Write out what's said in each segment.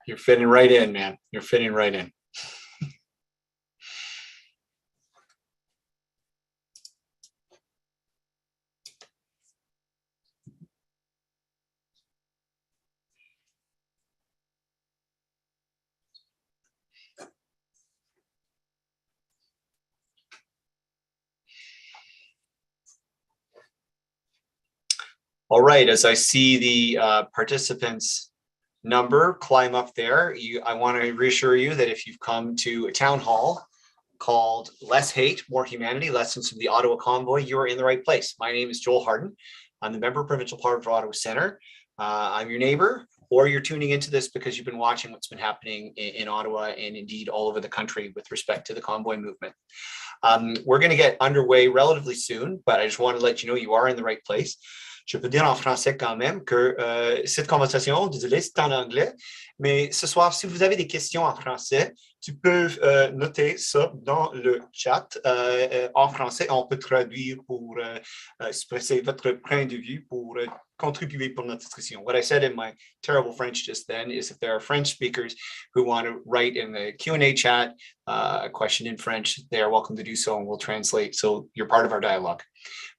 You're fitting right in, man. You're fitting right in. All right, as I see the participants number climb up there, I want to reassure you that if you've come to a town hall called Less Hate, More Humanity, Lessons from the Ottawa Convoy, you are in the right place. My name is Joel Harden. I'm the member of Provincial Parliament for Ottawa Centre. I'm your neighbor, or you're tuning into this because you've been watching what's been happening in Ottawa and indeed all over the country with respect to the convoy movement. We're going to get underway relatively soon, but I just want to let you know you are in the right place. Je peux dire en français quand même que cette conversation, désolé, c'est en anglais, mais ce soir, si vous avez des questions en français, tu peux noter ça dans le chat en français. On peut traduire pour expresser votre point de vue pour contribuer pour notre discussion. What I said in my terrible French just then is if there are French speakers who want to write in the Q&A chat a question in French, they are welcome to do so, and we'll translate. So you're part of our dialogue.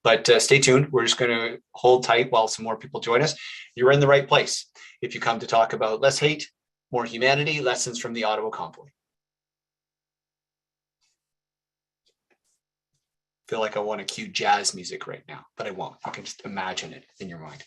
But stay tuned. We're just going to hold tight while some more people join us. You're in the right place if you come to talk about less hate, more humanity, lessons from the Ottawa Convoy. I feel like I want to cue jazz music right now, but I won't. You can just imagine it in your mind.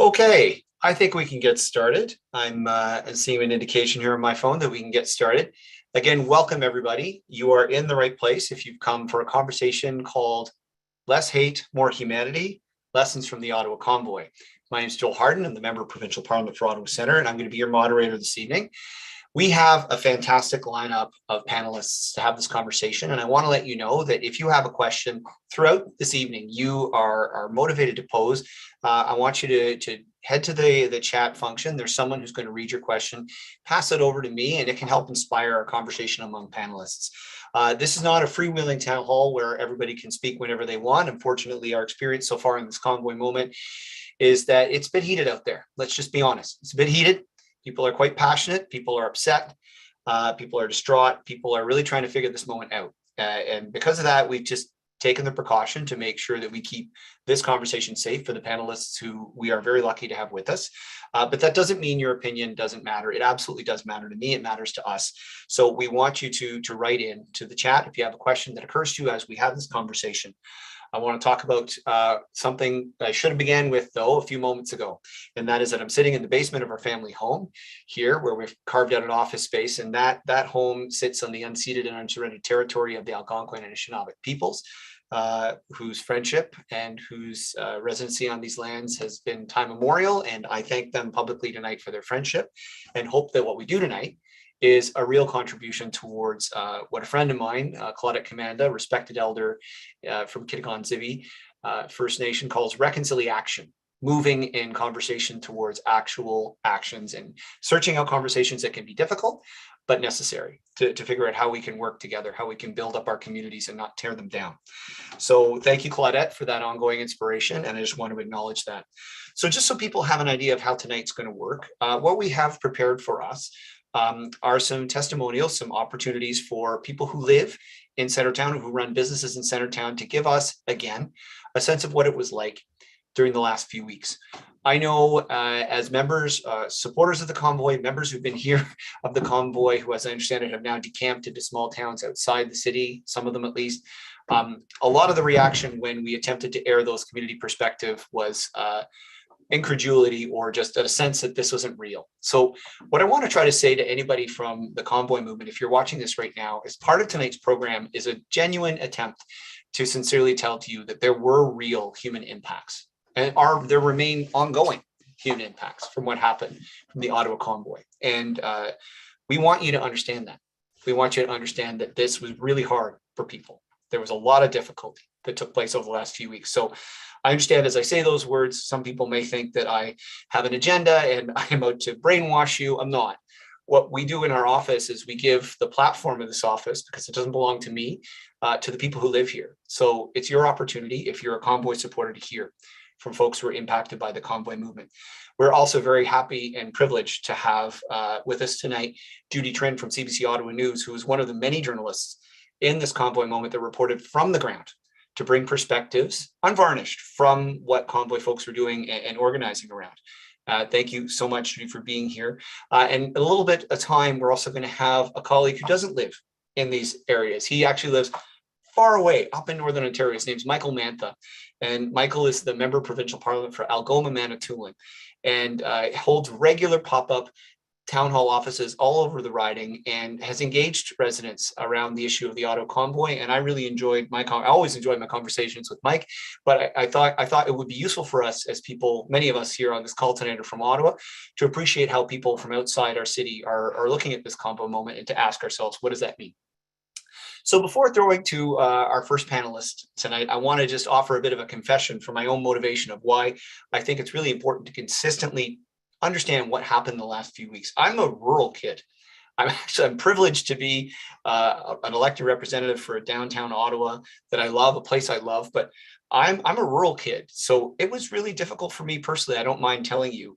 Okay, I think we can get started. I'm seeing an indication here on my phone that we can get started. Again, welcome everybody. You are in the right place if you've come for a conversation called Less Hate, More Humanity, Lessons from the Ottawa Convoy. My name is Joel Harden. I'm the member of Provincial Parliament for Ottawa Centre, and I'm going to be your moderator this evening. We have a fantastic lineup of panelists to have this conversation, and I want to let you know that if you have a question throughout this evening you are motivated to pose, I want you to head to the chat function. There's someone who's going to read your question, pass it over to me, and it can help inspire a conversation among panelists. This is not a freewheeling town hall where everybody can speak whenever they want. Unfortunately, our experience so far in this convoy moment is that it's a bit heated out there. Let's just be honest. It's a bit heated. People are quite passionate. People are upset. People are distraught. People are really trying to figure this moment out. And because of that, we've just taken the precaution to make sure that we keep this conversation safe for the panelists who we are very lucky to have with us. But that doesn't mean your opinion doesn't matter. It absolutely does matter to me. It matters to us. So we want you to write in to the chat if you have a question that occurs to you as we have this conversation. I want to talk about something I should have began with, though, a few moments ago, and that is that I'm sitting in the basement of our family home here, where we've carved out an office space, and that home sits on the unceded and unsurrendered territory of the Algonquin and Anishinaabe peoples, whose friendship and whose residency on these lands has been time immemorial, and I thank them publicly tonight for their friendship, and hope that what we do tonight is a real contribution towards what a friend of mine, Claudette Commanda, respected elder from Kitigan Zibi First Nation, calls reconciliation, moving in conversation towards actual actions and searching out conversations that can be difficult, but necessary to figure out how we can work together, how we can build up our communities and not tear them down. So thank you, Claudette, for that ongoing inspiration, and I just want to acknowledge that. So just so people have an idea of how tonight's going to work, what we have prepared for us are some testimonials, some opportunities for people who live in Centretown, who run businesses in Centretown, to give us, again, a sense of what it was like during the last few weeks. I know as members, supporters of the convoy, members who've been here of the convoy, who, as I understand it, have now decamped into small towns outside the city, some of them at least. A lot of the reaction when we attempted to air those community perspective was incredulity or just a sense that this wasn't real. So what I want to try to say to anybody from the convoy movement, if you're watching this right now, is part of tonight's program is a genuine attempt to sincerely tell to you that there were real human impacts and there remain ongoing human impacts from what happened from the Ottawa convoy. And we want you to understand that. We want you to understand that this was really hard for people. There was a lot of difficulty that took place over the last few weeks. So I understand as I say those words, some people may think that I have an agenda and I'm out to brainwash you. I'm not. What we do in our office is we give the platform of this office, because it doesn't belong to me, to the people who live here. So it's your opportunity, if you're a convoy supporter, to hear from folks who are impacted by the convoy movement. We're also very happy and privileged to have with us tonight Judy Trinh from CBC Ottawa News, who is one of the many journalists in this convoy moment that reported from the ground to bring perspectives unvarnished from what convoy folks were doing and organizing around. Thank you so much, Judy, for being here. And a little bit of time, we're also going to have a colleague who doesn't live in these areas. He actually lives far away up in Northern Ontario. His name's Michael Mantha. And Michael is the member of provincial parliament for Algoma, Manitoulin, and holds regular pop-up town hall offices all over the riding and has engaged residents around the issue of the Ottawa convoy. And I really enjoyed I always enjoyed my conversations with Mike, but I thought it would be useful for us as people, many of us here on this call tonight are from Ottawa, to appreciate how people from outside our city are looking at this convoy moment and to ask ourselves, what does that mean? So before throwing to our first panelist tonight, I want to just offer a bit of a confession for my own motivation of why I think it's really important to consistently understand what happened the last few weeks. I'm a rural kid. I'm privileged to be an elected representative for a downtown Ottawa that I love, a place I love, but I'm a rural kid. So it was really difficult for me personally. I don't mind telling you,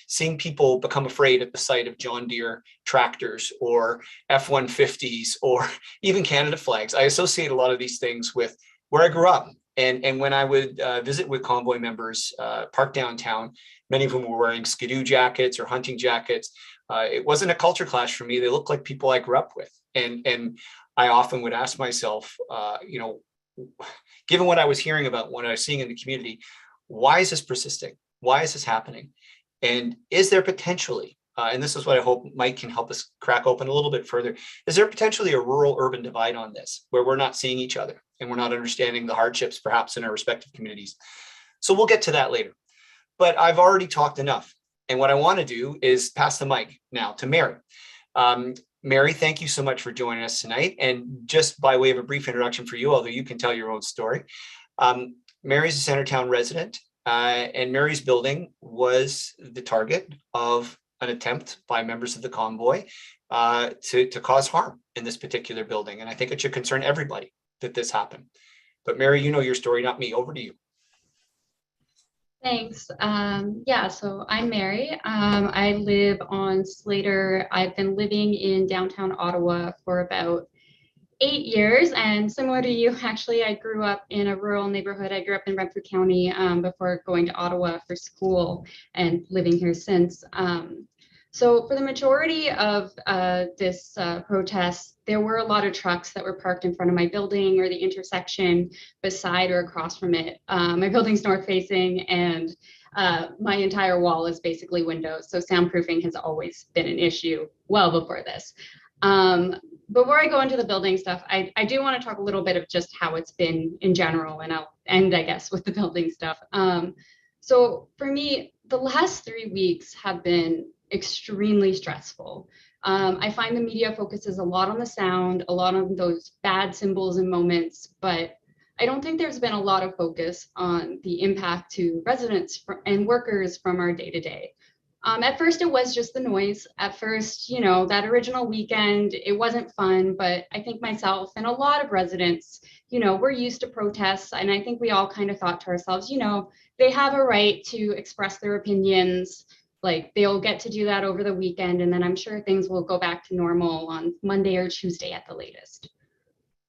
seeing people become afraid at the sight of John Deere tractors or F-150s or even Canada flags. I associate a lot of these things with where I grew up. And when I would visit with convoy members parked downtown, many of whom were wearing skidoo jackets or hunting jackets. It wasn't a culture clash for me. They looked like people I grew up with. And I often would ask myself, given what I was hearing about what I was seeing in the community, why is this persisting? Why is this happening? And is there potentially, and this is what I hope Mike can help us crack open a little bit further, is there potentially a rural-urban divide on this, where we're not seeing each other and we're not understanding the hardships perhaps in our respective communities? So we'll get to that later. But I've already talked enough. And what I want to do is pass the mic now to Mary. Mary, thank you so much for joining us tonight. And just by way of a brief introduction for you, although you can tell your own story, Mary's a Centertown resident, and Mary's building was the target of an attempt by members of the convoy to cause harm in this particular building. And I think it should concern everybody that this happened. But Mary, you know your story, not me. Over to you. Thanks. Yeah, so I'm Mary. I live on Slater. I've been living in downtown Ottawa for about 8 years, and similar to you, actually, I grew up in a rural neighborhood. I grew up in Renfrew County before going to Ottawa for school and living here since. So for the majority of this protest, there were a lot of trucks that were parked in front of my building or the intersection beside or across from it. My building's north facing, and my entire wall is basically windows. So soundproofing has always been an issue well before this. Before I go into the building stuff, I do want to talk a little bit of just how it's been in general, and I'll end, I guess, with the building stuff. So for me, the last 3 weeks have been extremely stressful. I find the media focuses a lot on the sound, a lot on those bad symbols and moments, but I don't think there's been a lot of focus on the impact to residents and workers from our day-to-day. At first, it was just the noise. At first, that original weekend, it wasn't fun, but I think myself and a lot of residents, we're used to protests. And I think we all kind of thought to ourselves, they have a right to express their opinions. Like, they'll get to do that over the weekend, and then I'm sure things will go back to normal on Monday or Tuesday at the latest.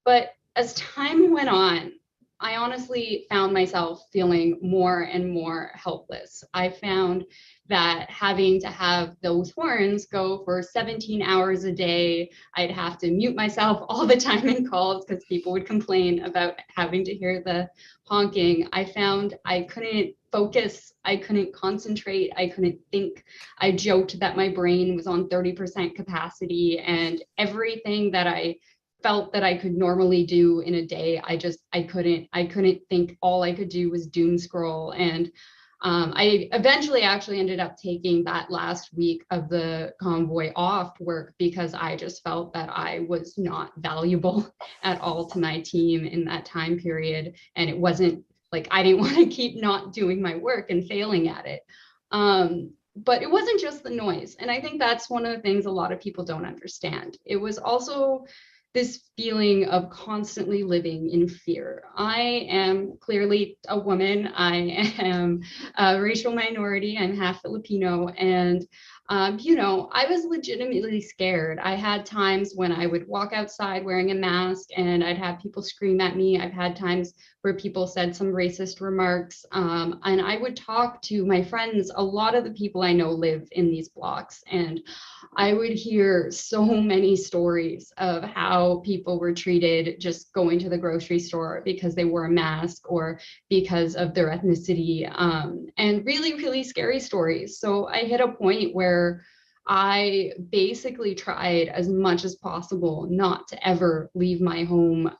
But as time went on, I honestly found myself feeling more and more helpless. I found that having to have those horns go for 17 hours a day, I'd have to mute myself all the time in calls because people would complain about having to hear the honking. I found I couldn't focus. I couldn't concentrate. I couldn't think. I joked that my brain was on 30% capacity, and everything that I felt that I could normally do in a day, I couldn't think. All I could do was doom scroll. And I eventually actually ended up taking that last week of the convoy off work because I just felt that I was not valuable at all to my team in that time period. And it wasn't like I didn't want to keep not doing my work and failing at it. But it wasn't just the noise. And I think that's one of the things a lot of people don't understand. It was also this feeling of constantly living in fear. I am clearly a woman. I am a racial minority. I'm half Filipino. And, I was legitimately scared. I had times when I would walk outside wearing a mask and I'd have people scream at me. I've had times where people said some racist remarks. And I would talk to my friends. A lot of the people I know live in these blocks. And I would hear so many stories of how people were treated just going to the grocery store because they wore a mask or because of their ethnicity, and really, really scary stories. So I hit a point where I basically tried as much as possible not to ever leave my home.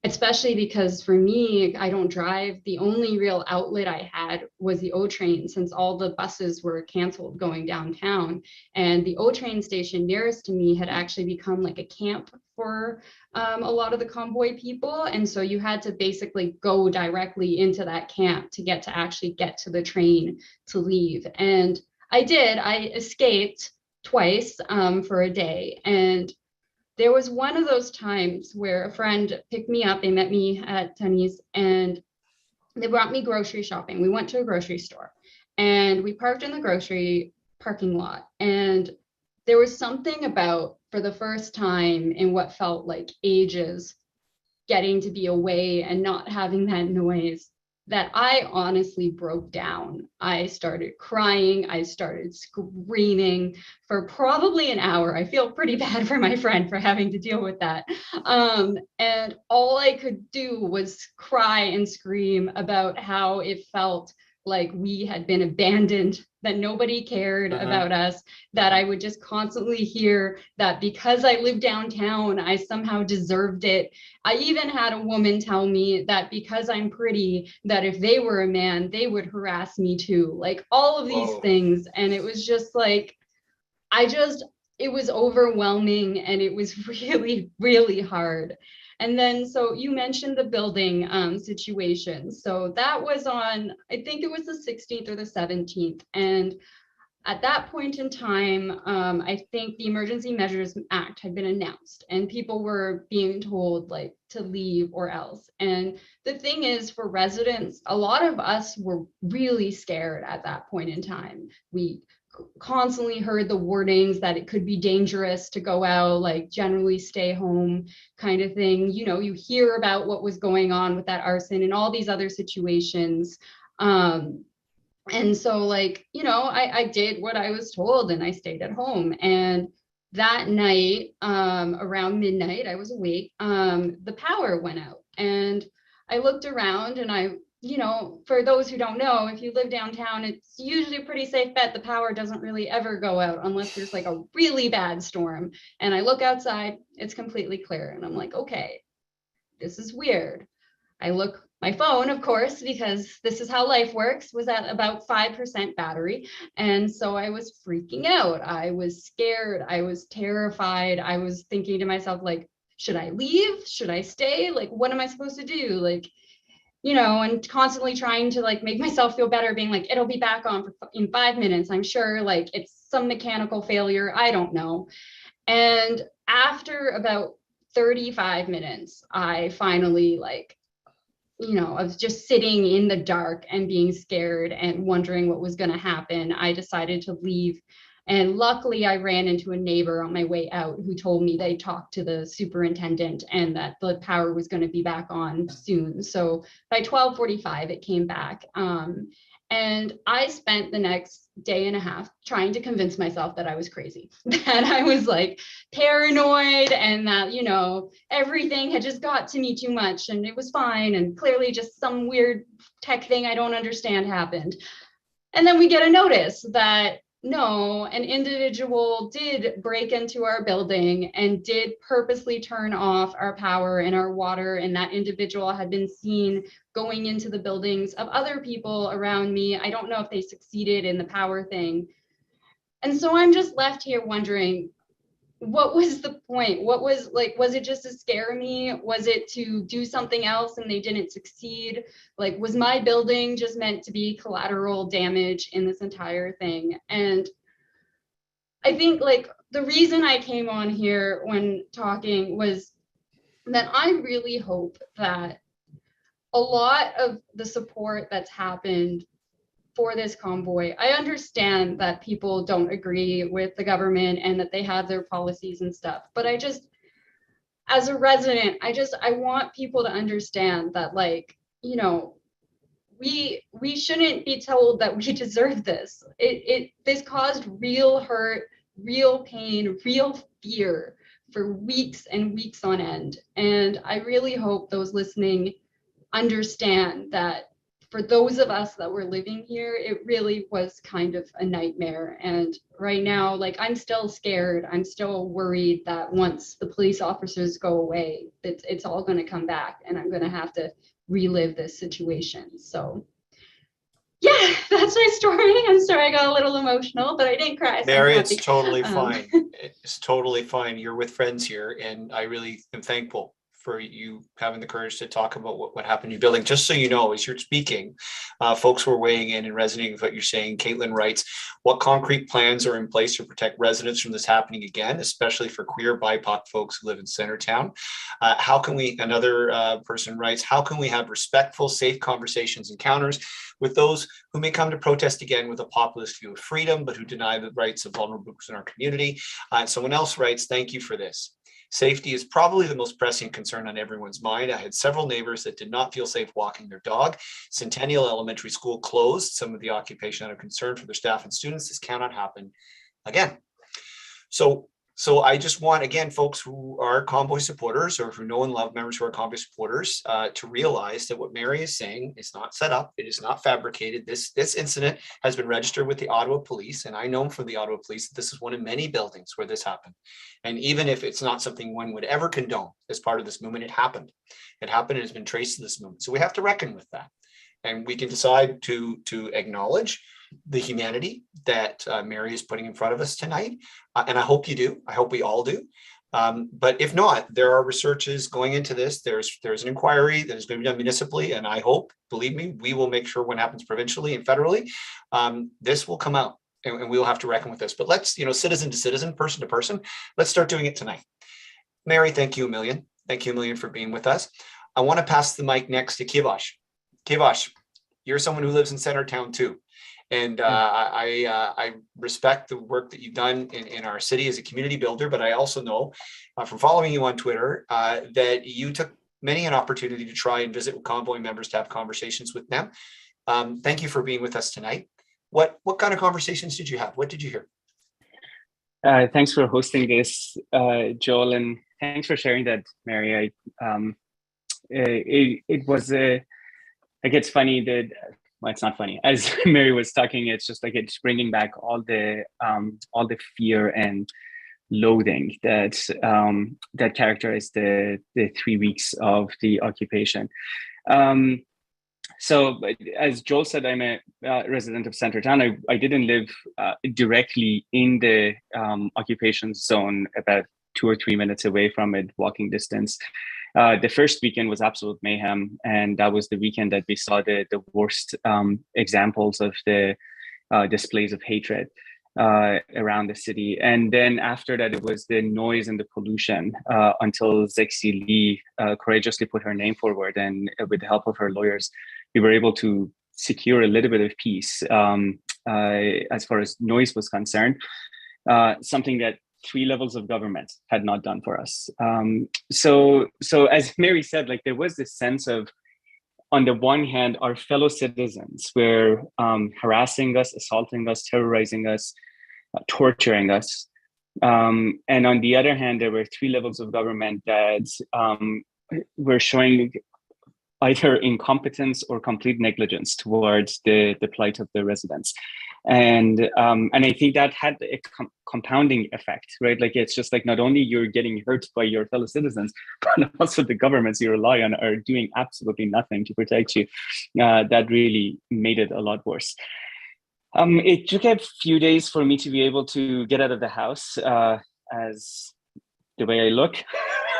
Especially because for me, I don't drive. The only real outlet I had was the O train, since all the buses were canceled going downtown. And the O train station nearest to me had actually become like a camp for a lot of the convoy people. And so you had to basically go directly into that camp to actually get to the train to leave. And I did. I escaped twice for a day. And there was one of those times where a friend picked me up. They met me at Tenny's and they brought me grocery shopping. We went to a grocery store and we parked in the grocery parking lot. And there was something about, for the first time in what felt like ages, getting to be away and not having that noise, that I honestly broke down. I started crying. I started screaming for probably an hour. I feel pretty bad for my friend for having to deal with that. And all I could do was cry and scream about how it felt like we had been abandoned, that nobody cared about us, that I would just constantly hear that because I lived downtown, I somehow deserved it. I even had a woman tell me that because I'm pretty, that if they were a man, they would harass me too. Like all of these things. And it was just like, it was overwhelming and it was really, really hard. And then, so you mentioned the building situation. So that was on, I think it was the 16th or the 17th. And at that point in time, I think the Emergency Measures Act had been announced and people were being told like to leave or else. And the thing is, for residents, a lot of us were really scared at that point in time. We constantly heard the warnings that it could be dangerous to go out, like generally stay home kind of thing. You hear about what was going on with that arson and all these other situations. And so I did what I was told and I stayed at home. And that night, around midnight, I was awake, the power went out and I looked around and for those who don't know, if you live downtown, it's usually a pretty safe bet the power doesn't really ever go out unless there's like a really bad storm. And I look outside, it's completely clear. And I'm like, okay, this is weird. I look, my phone, of course, because this is how life works, was at about 5% battery. And so I was freaking out. I was scared. I was terrified. I was thinking to myself, like, should I leave? Should I stay? Like, what am I supposed to do? Like, and constantly trying to like make myself feel better, being like, it'll be back on in 5 minutes. I'm sure like it's some mechanical failure. I don't know. And after about 35 minutes, I finally I was just sitting in the dark and being scared and wondering what was going to happen. I decided to leave. And luckily, I ran into a neighbor on my way out who told me they talked to the superintendent and that the power was going to be back on soon. So by 12:45, it came back. And I spent the next day and a half trying to convince myself that I was crazy, that I was like paranoid and that, you know, everything had just got to me too much and it was fine. And clearly just some weird tech thing I don't understand happened. And then we get a notice that no, an individual did break into our building and did purposely turn off our power and our water. And that individual had been seen going into the buildings of other people around me. I don't know if they succeeded in the power thing. And so I'm just left here wondering, what was the point? What was like, was it just to scare me? Was it to do something else and they didn't succeed? Like, was my building just meant to be collateral damage in this entire thing? And I think like the reason I came on here when talking was that I really hope that a lot of the support that's happened for this convoy. I understand that people don't agree with the government and that they have their policies and stuff, but I just, as a resident, I want people to understand that, like, you know, we shouldn't be told that we deserve this. This caused real hurt, real pain, real fear for weeks and weeks on end. And I really hope those listening understand that for those of us that were living here, it really was kind of a nightmare. And right now, like, I'm still scared. I'm still worried that once the police officers go away, it's all going to come back and I'm going to have to relive this situation. So yeah, that's my story. I'm sorry I got a little emotional, but I didn't cry. So Mary, it's totally fine. It's totally fine. You're with friends here, and I really am thankful for you having the courage to talk about what happened in your building. Just so you know, as you're speaking, folks were weighing in and resonating with what you're saying. Caitlin writes, what concrete plans are in place to protect residents from this happening again, especially for queer BIPOC folks who live in Centertown? How can we, another person writes, how can we have respectful, safe conversations, encounters with those who may come to protest again with a populist view of freedom, but who deny the rights of vulnerable groups in our community? Someone else writes, thank you for this. Safety is probably the most pressing concern on everyone's mind. I had several neighbors that did not feel safe walking their dog. Centennial Elementary School closed. Some of the occupation out of concern for their staff and students. This cannot happen again. So I just want, again, folks who are convoy supporters or who know and love members who are convoy supporters to realize that what Mary is saying is not set up. It is not fabricated. This incident has been registered with the Ottawa Police. And I know from the Ottawa Police that this is one of many buildings where this happened. And even if it's not something one would ever condone as part of this movement, it happened. It happened and has been traced to this movement. So we have to reckon with that. And we can decide to acknowledge the humanity that Mary is putting in front of us tonight. And I hope you do. I hope we all do. But if not, there are researches going into this. There's an inquiry that is going to be done municipally. And I hope, believe me, we will make sure when it happens provincially and federally, this will come out and we will have to reckon with this. But let's, citizen to citizen, person to person, let's start doing it tonight. Mary, thank you a million. Thank you a million for being with us. I want to pass the mic next to Kivash. Kivash, you're someone who lives in Centertown too. And I respect the work that you've done in our city as a community builder, but I also know from following you on Twitter that you took many an opportunity to try and visit with convoy members to have conversations with them. Thank you for being with us tonight. What kind of conversations did you have? What did you hear? Thanks for hosting this, Joel, and thanks for sharing that, Mary. It was like, it's funny that, well, it's not funny. As Mary was talking, it's just like it's bringing back all the fear and loathing that that characterized the 3 weeks of the occupation. So, as Joel said, I'm a resident of Centertown. I didn't live directly in the occupation zone, about 2 or 3 minutes away from it, walking distance. The first weekend was absolute mayhem, and that was the weekend that we saw the worst examples of the displays of hatred around the city. And then after that, it was the noise and the pollution until Zexi Lee courageously put her name forward, and with the help of her lawyers, we were able to secure a little bit of peace as far as noise was concerned, something that 3 levels of government had not done for us. So as Mary said, like, there was this sense of on the one hand, our fellow citizens were harassing us, assaulting us, terrorizing us, torturing us. And on the other hand, there were three levels of government that were showing either incompetence or complete negligence towards the plight of the residents. And I think that had a compounding effect, right? Like, it's just like, not only you're getting hurt by your fellow citizens, but also the governments you rely on are doing absolutely nothing to protect you. That really made it a lot worse. It took a few days for me to be able to get out of the house, as the way I look.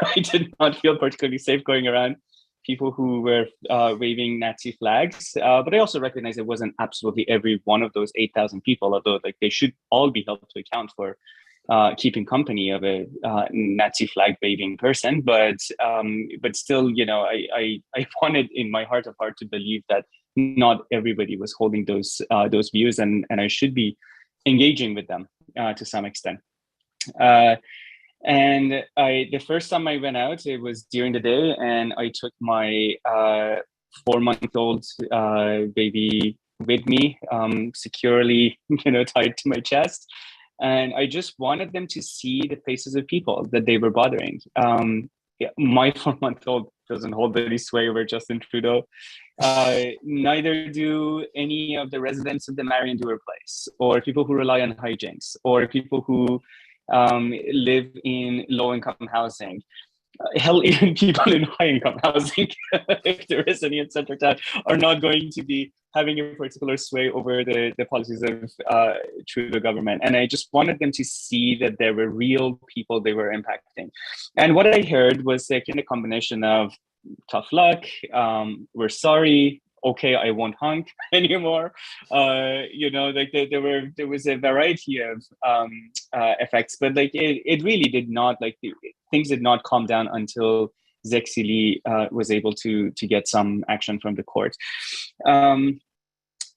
I did not feel particularly safe going around people who were waving Nazi flags. But I also recognize it wasn't absolutely every one of those 8,000 people, although like they should all be held to account for keeping company of a Nazi flag waving person. But still, you know, I wanted in my heart of heart to believe that not everybody was holding those views, and I should be engaging with them to some extent. And the first time I went out, it was during the day, and I took my 4-month-old baby with me, securely, tied to my chest. And I just wanted them to see the faces of people that they were bothering. My 4-month-old doesn't hold any sway over Justin Trudeau. Neither do any of the residents of the Marion Dewar Place, or people who rely on hijinks, or people who live in low-income housing. Hell, even people in high-income housing, if there is any in Central Town, are not going to be having a particular sway over the policies of Trudeau government. And I just wanted them to see that there were real people they were impacting. And what I heard was like in a combination of tough luck, we're sorry, okay, I won't honk anymore. Like there was a variety of effects, but like it really did not, like things did not calm down until Zexili was able to get some action from the court. But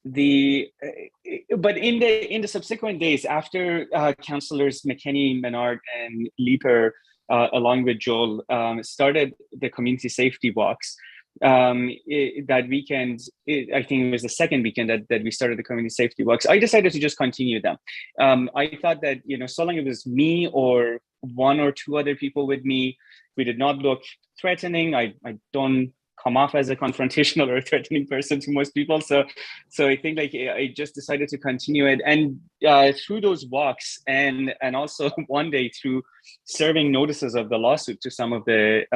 in the subsequent days, after councillors McKenney, Menard, and Leaper, along with Joel, started the community safety walks. That weekend, I think it was the second weekend that we started the community safety walks. I decided to just continue them. I thought that, so long it was me or one or two other people with me, we did not look threatening. I don't come off as a confrontational or a threatening person to most people. So I think like I just decided to continue it. And through those walks and also one day through serving notices of the lawsuit to some of the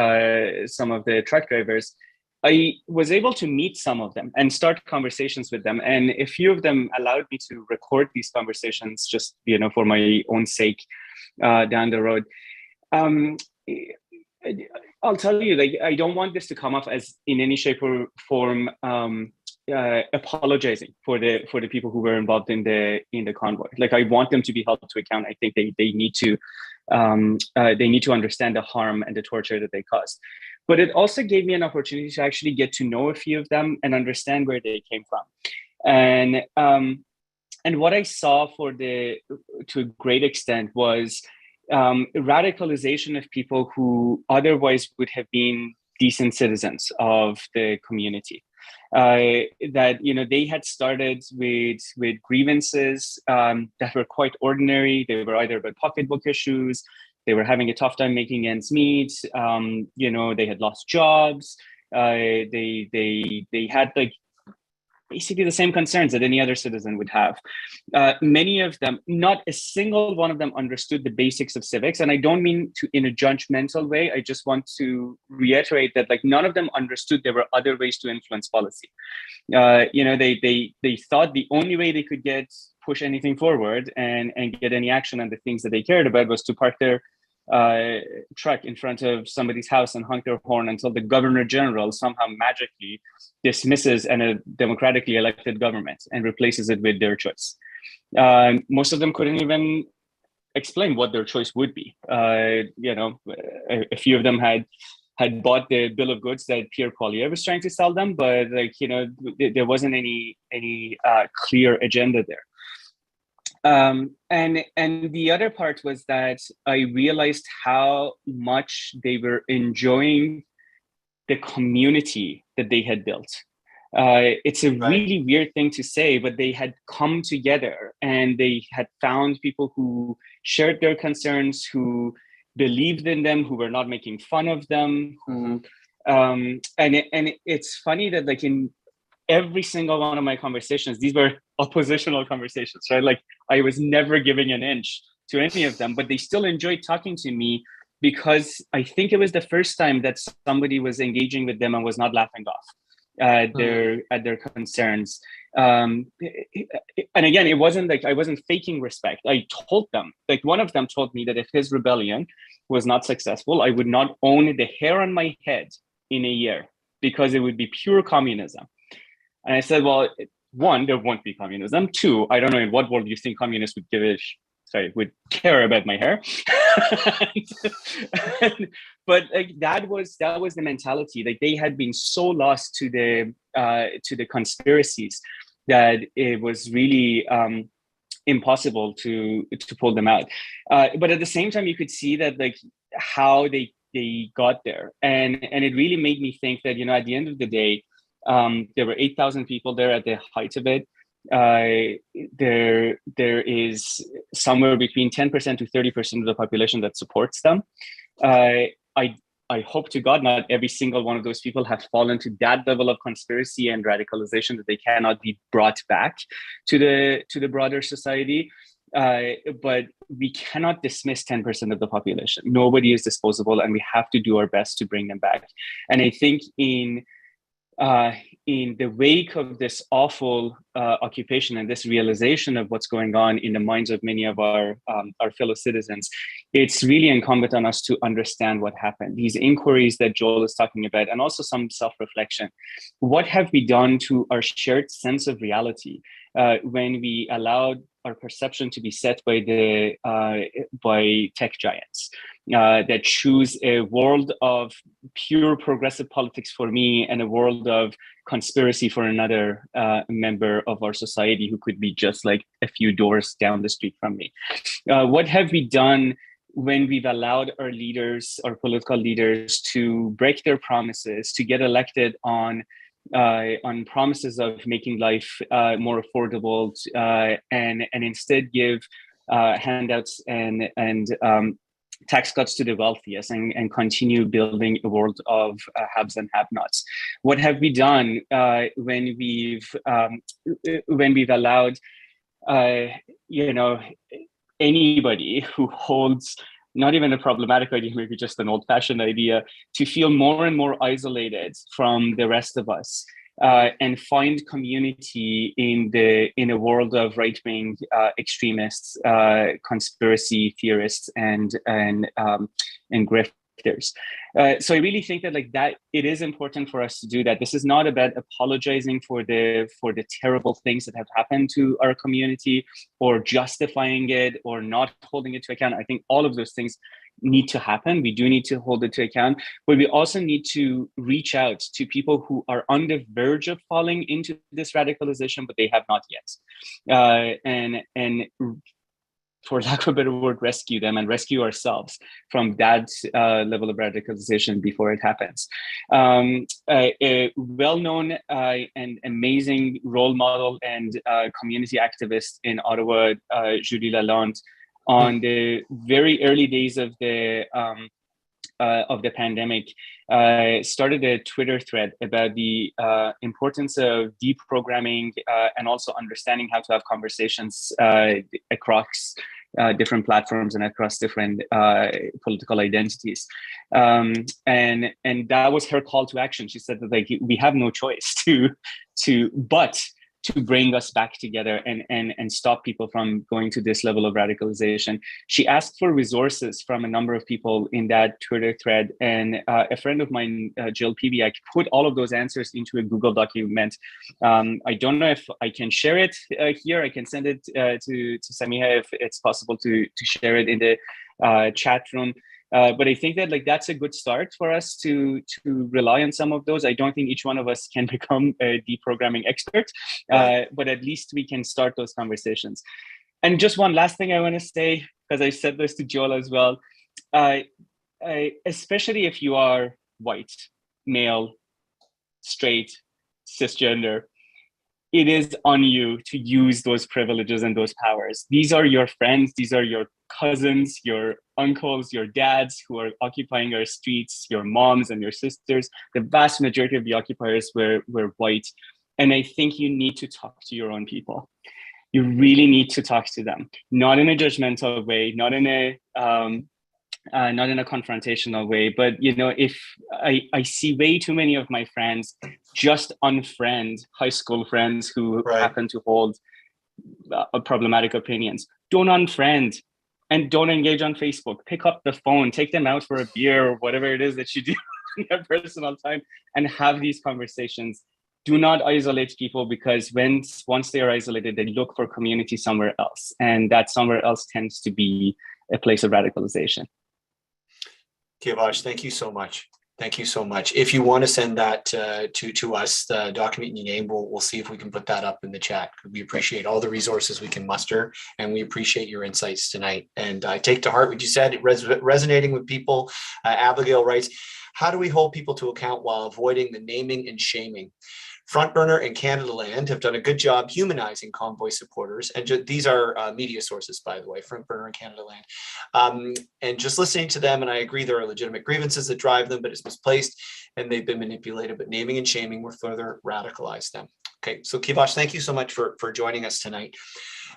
truck drivers, I was able to meet some of them and start conversations with them. And a few of them allowed me to record these conversations just, for my own sake down the road. I'll tell you, like, I don't want this to come off as in any shape or form apologizing for the people who were involved in the convoy. Like, I want them to be held to account. I think they need to understand the harm and the torture that they caused. But it also gave me an opportunity to actually get to know a few of them and understand where they came from. And what I saw to a great extent was radicalization of people who otherwise would have been decent citizens of the community. That they had started with grievances that were quite ordinary. They were either about pocketbook issues, they were having a tough time making ends meet. They had lost jobs. They had like basically the same concerns that any other citizen would have. Many of them, not a single one of them, understood the basics of civics. And I don't mean to in a judgmental way. I just want to reiterate that like none of them understood there were other ways to influence policy. They thought the only way they could push anything forward and get any action on the things that they cared about was to park their truck in front of somebody's house and honk their horn until the governor general somehow magically dismisses a democratically elected government and replaces it with their choice. Most of them couldn't even explain what their choice would be. A few of them had bought the bill of goods that Pierre Poilievre was trying to sell them, but there wasn't any clear agenda there. And the other part was that I realized how much they were enjoying the community that they had built. It's a really weird thing to say, but they had come together and they had found people who shared their concerns, who believed in them, who were not making fun of them, who it's funny that like in every single one of my conversations, these were oppositional conversations, right? Like I was never giving an inch to any of them, but they still enjoyed talking to me because I think it was the first time that somebody was engaging with them and was not laughing off at their concerns. And again, it wasn't like I wasn't faking respect. I told them, like one of them told me that if his rebellion was not successful, I would not own the hair on my head in a year because it would be pure communism. And I said, well, one, there won't be communism. Two, I don't know in what world you think communists would care about my hair. But like that was the mentality. Like they had been so lost to the conspiracies that it was really impossible to pull them out. But at the same time, you could see that like how they got there, and it really made me think that, you know, at the end of the day, there were 8,000 people there at the height of it. There is somewhere between 10% to 30% of the population that supports them. I hope to God not every single one of those people have fallen to that level of conspiracy and radicalization that they cannot be brought back to the broader society. But we cannot dismiss 10% of the population. Nobody is disposable, and we have to do our best to bring them back. And I think in the wake of this awful occupation and this realization of what's going on in the minds of many of our fellow citizens, it's really incumbent on us to understand what happened. These inquiries that Joel is talking about, and also some self-reflection. What have we done to our shared sense of reality when we allowed our perception to be set by tech giants that choose a world of pure progressive politics for me and a world of conspiracy for another member of our society who could be just like a few doors down the street from me? What have we done when we've allowed our leaders, our political leaders, to break their promises, to get elected on promises of making life more affordable, and instead give handouts and tax cuts to the wealthiest, and continue building a world of haves and have-nots? What have we done when we've allowed anybody who holds not even a problematic idea, maybe just an old-fashioned idea, to feel more and more isolated from the rest of us, and find community in a world of right-wing extremists, conspiracy theorists, and grifters. So I really think that like that it is important for us to do that. This is not about apologizing for the terrible things that have happened to our community, or justifying it, or not holding it to account. I think all of those things need to happen. We do need to hold it to account, but we also need to reach out to people who are on the verge of falling into this radicalization, but they have not yet. And for lack of a better word, rescue them and rescue ourselves from that level of radicalization before it happens. A well-known and amazing role model and community activist in Ottawa, Julie Lalonde, on the very early days of the pandemic, started a Twitter thread about the importance of deprogramming and also understanding how to have conversations across different platforms and across different political identities. And that was her call to action. She said that like we have no choice but to bring us back together and stop people from going to this level of radicalization. She asked for resources from a number of people in that Twitter thread, and a friend of mine, Jill Pibiak, put all of those answers into a Google document. I don't know if I can share it here. I can send it to Samiha if it's possible to share it in the chat room. But I think that like that's a good start for us to rely on some of those. I don't think each one of us can become a deprogramming expert, but at least we can start those conversations. And just one last thing I want to say, because I said this to Joel as well, especially if you are white, male, straight, cisgender, it is on you to use those privileges and those powers. These are your friends, these are your cousins, your uncles, your dads who are occupying our streets, your moms and your sisters. The vast majority of the occupiers were white. And I think you need to talk to your own people. You really need to talk to them, not in a judgmental way, not in a confrontational way, but if I see way too many of my friends just unfriend high school friends who happen to hold problematic opinions. Don't unfriend and don't engage on Facebook. Pick up the phone, take them out for a beer or whatever it is that you do in your personal time and have these conversations. Do not isolate people, because once they are isolated, they look for community somewhere else. And that somewhere else tends to be a place of radicalization. Kivash, thank you so much. Thank you so much. If you want to send that to us, the document in your name, we'll see if we can put that up in the chat. We appreciate all the resources we can muster, and we appreciate your insights tonight. And I take to heart what you said, resonating with people. Abigail writes, how do we hold people to account while avoiding the naming and shaming? Frontburner and Canada Land have done a good job humanizing convoy supporters. And these are media sources, by the way, Frontburner and Canada Land. And just listening to them, and I agree there are legitimate grievances that drive them, but it's misplaced and they've been manipulated. But naming and shaming will further radicalize them. Okay, so Kivash, thank you so much for joining us tonight.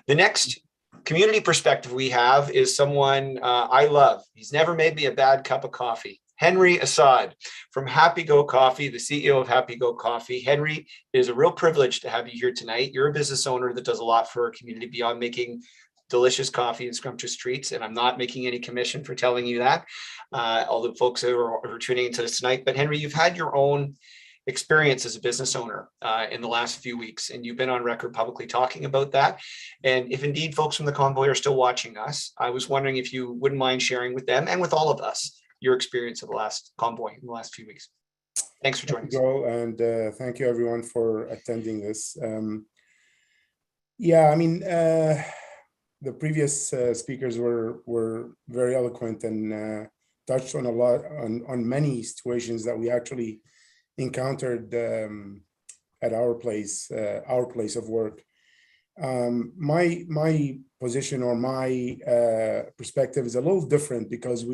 The next community perspective we have is someone I love. He's never made me a bad cup of coffee. Henry Assad from Happy Go Coffee, the CEO of Happy Go Coffee. Henry, it is a real privilege to have you here tonight. You're a business owner that does a lot for our community beyond making delicious coffee and scrumptious treats. And I'm not making any commission for telling you that, all the folks who are tuning into this tonight. But Henry, you've had your own experience as a business owner in the last few weeks, and you've been on record publicly talking about that. And if indeed folks from the convoy are still watching us, I was wondering if you wouldn't mind sharing with them and with all of us your experience of the last convoy in the last few weeks. Thanks for joining us. Joel, and thank you everyone for attending this. Yeah, I mean, the previous speakers were very eloquent and touched on on many situations that we actually encountered at our place of work. My position or my perspective is a little different, because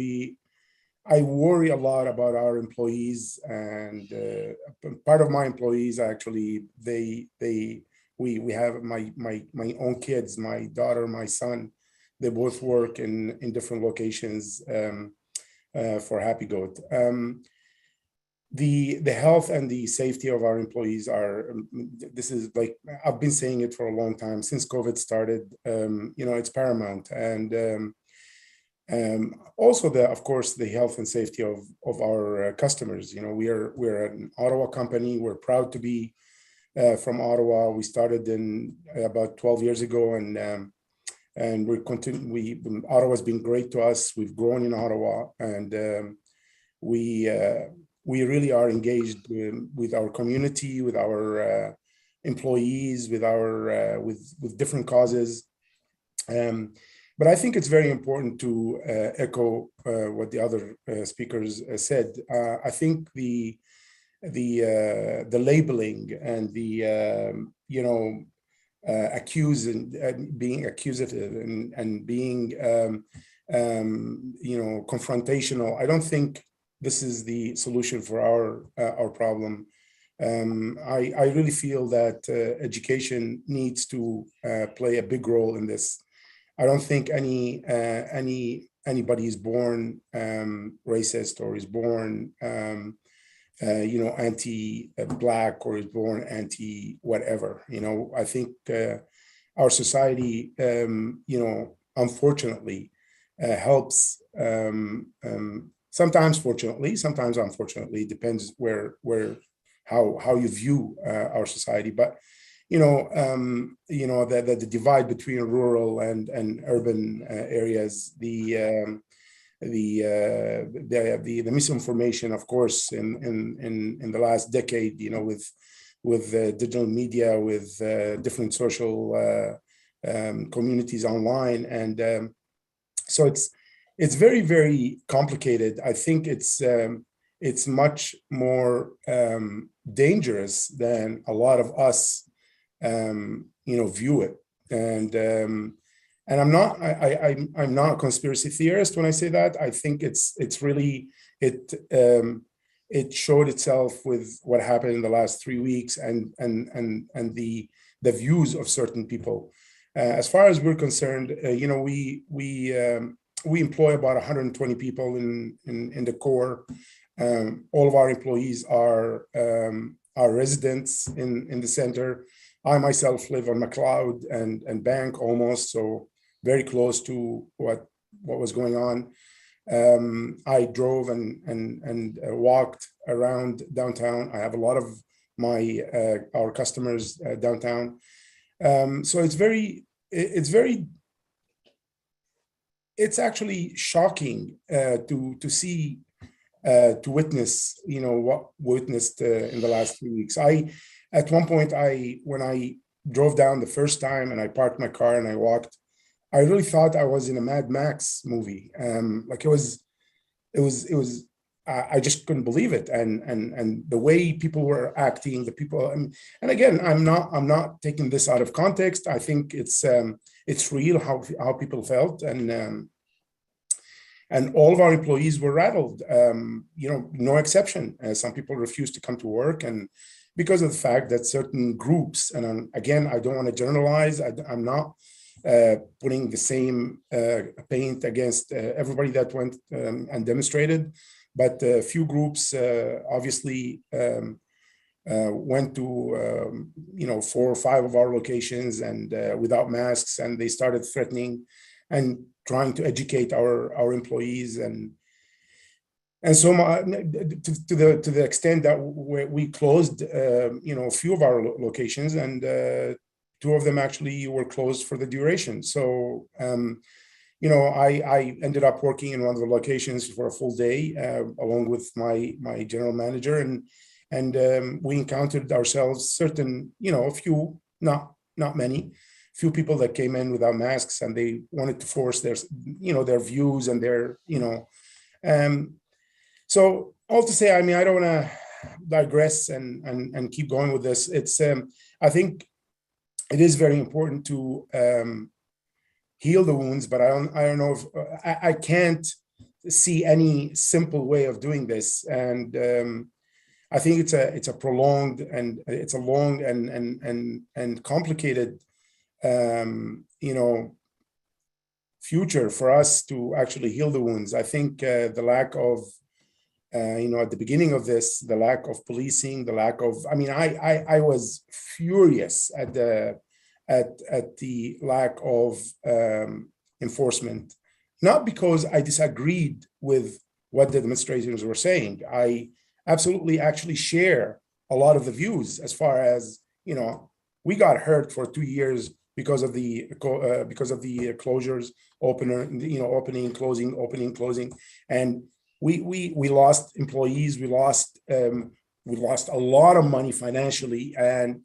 I worry a lot about our employees, and part of my employees actually, we have my own kids, my daughter, my son, they both work in different locations for Happy Goat. The health and the safety of our employees this is like, I've been saying it for a long time since COVID started. It's paramount. And also of course, the health and safety of our customers. We're an Ottawa company. We're proud to be from Ottawa. We started in about 12 years ago, and Ottawa's been great to us. We've grown in Ottawa, and we really are engaged with our community, with our employees, with different causes. But I think it's very important to echo what the other speakers said. I think the labeling and the accusing and being accusative and being confrontational, I don't think this is the solution for our problem. I really feel that education needs to play a big role in this. I don't think anybody is born racist, or is born anti-Black, or is born anti-whatever. I think our society, unfortunately, helps. Sometimes fortunately, sometimes unfortunately, depends how you view our society. But the divide between rural and urban areas, the misinformation, of course, in the last decade, with digital media, with different social communities online, and so it's very, very complicated. I think it's it's much more dangerous than a lot of us, view it. And I'm not a conspiracy theorist when I say that. I think it's really it showed itself with what happened in the last 3 weeks and the views of certain people. As far as we're concerned, we employ about 120 people in the core. All of our employees are residents in the center. I myself live on McLeod and Bank almost, so very close to what was going on. I drove and walked around downtown. I have a lot of our customers downtown. So it's actually shocking to see, to witness, what witnessed in the last 3 weeks. At one point, when I drove down the first time and I parked my car and I walked, I really thought I was in a Mad Max movie. Like it was. I just couldn't believe it, and the way people were acting, the people, and again, I'm not taking this out of context. I think it's real how people felt, and all of our employees were rattled. No exception. Some people refused to come to work, and because of the fact that certain groups, and again, I don't want to generalize. I'm not putting the same paint against everybody that went and demonstrated. But a few groups obviously went to 4 or 5 of our locations and without masks, and they started threatening and trying to educate our employees, and so to the extent that we closed a few of our locations, and 2 of them actually were closed for the duration. So I ended up working in one of the locations for a full day, along with my general manager, and we encountered ourselves certain, a few, not many, few people that came in without masks, and they wanted to force their views and their, so all to say, I don't want to digress and keep going with this. It's, I think it is very important to heal the wounds, but I don't know if I can't see any simple way of doing this. And I think it's a prolonged and it's a long and complicated future for us to actually heal the wounds. I think the lack of at the beginning of this, the lack of policing, the lack of, I was furious at the lack of enforcement, not because I disagreed with what the demonstrators were saying. I absolutely actually share a lot of the views as far as, we got hurt for 2 years because of the closures, opening, closing, and we lost employees, we lost a lot of money financially, and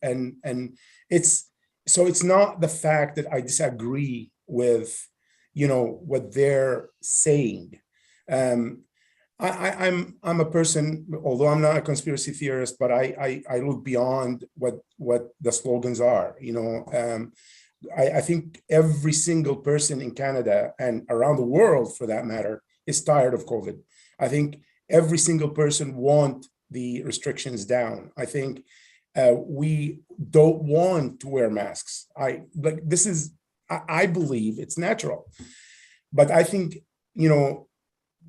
it's not the fact that I disagree with what they're saying. I'm a person, although I'm not a conspiracy theorist, but I look beyond what the slogans are. I think every single person in Canada and around the world, for that matter, is tired of COVID. I think every single person wants the restrictions down. I think we don't want to wear masks. I believe it's natural, but I think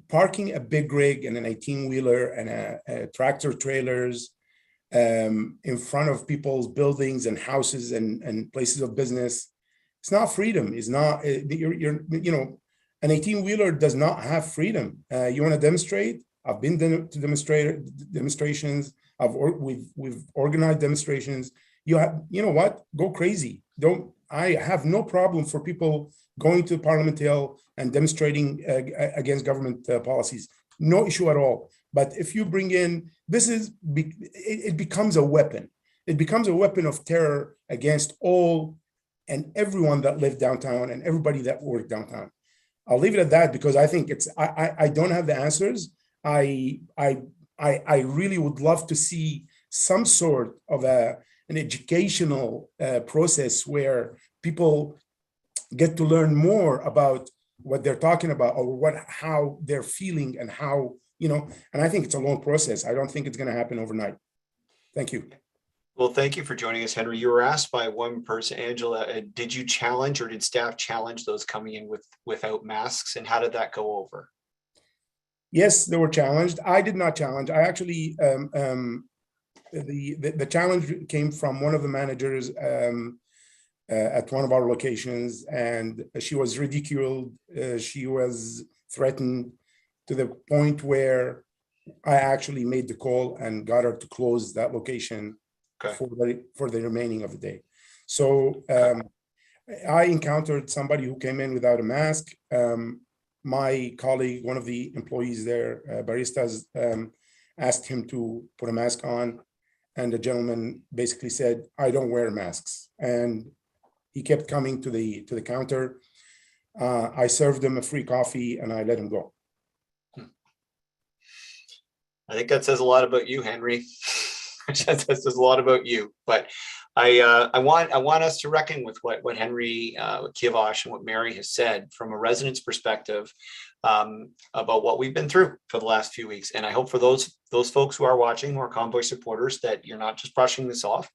parking a big rig and an 18-wheeler and a tractor trailers in front of people's buildings and houses and places of business, it's not freedom. It's not, an 18-wheeler does not have freedom. You want to demonstrate? I've been to demonstrations. We've organized demonstrations. You know what? Go crazy. I have no problem for people going to Parliament Hill and demonstrating against government policies. No issue at all. But if you bring in, it becomes a weapon. It becomes a weapon of terror against all and everyone that live downtown and everybody that work downtown. I'll leave it at that because I think I don't have the answers. I I really would love to see some sort of an educational process where people get to learn more about what they're talking about, or how they're feeling, and how, and I think it's a long process. I don't think it's going to happen overnight. Thank you. Well, thank you for joining us, Henry. You were asked by one person, Angela, did you challenge, or did staff challenge those coming in without masks, and how did that go over? Yes, they were challenged. I did not challenge. I actually, the challenge came from one of the managers at one of our locations, and she was ridiculed. She was threatened to the point where I actually made the call and got her to close that location for the remaining of the day. So I encountered somebody who came in without a mask. My colleague, one of the employees there, baristas, asked him to put a mask on, and the gentleman basically said, "I don't wear masks." And he kept coming to the counter. I served him a free coffee and I let him go. I think that says a lot about you, Henry. That says a lot about you. But I want us to reckon with what Henry Kivosh and what Mary has said from a resident's perspective about what we've been through for the last few weeks. And I hope for those folks who are watching, who are Convoy supporters, that you're not just brushing this off.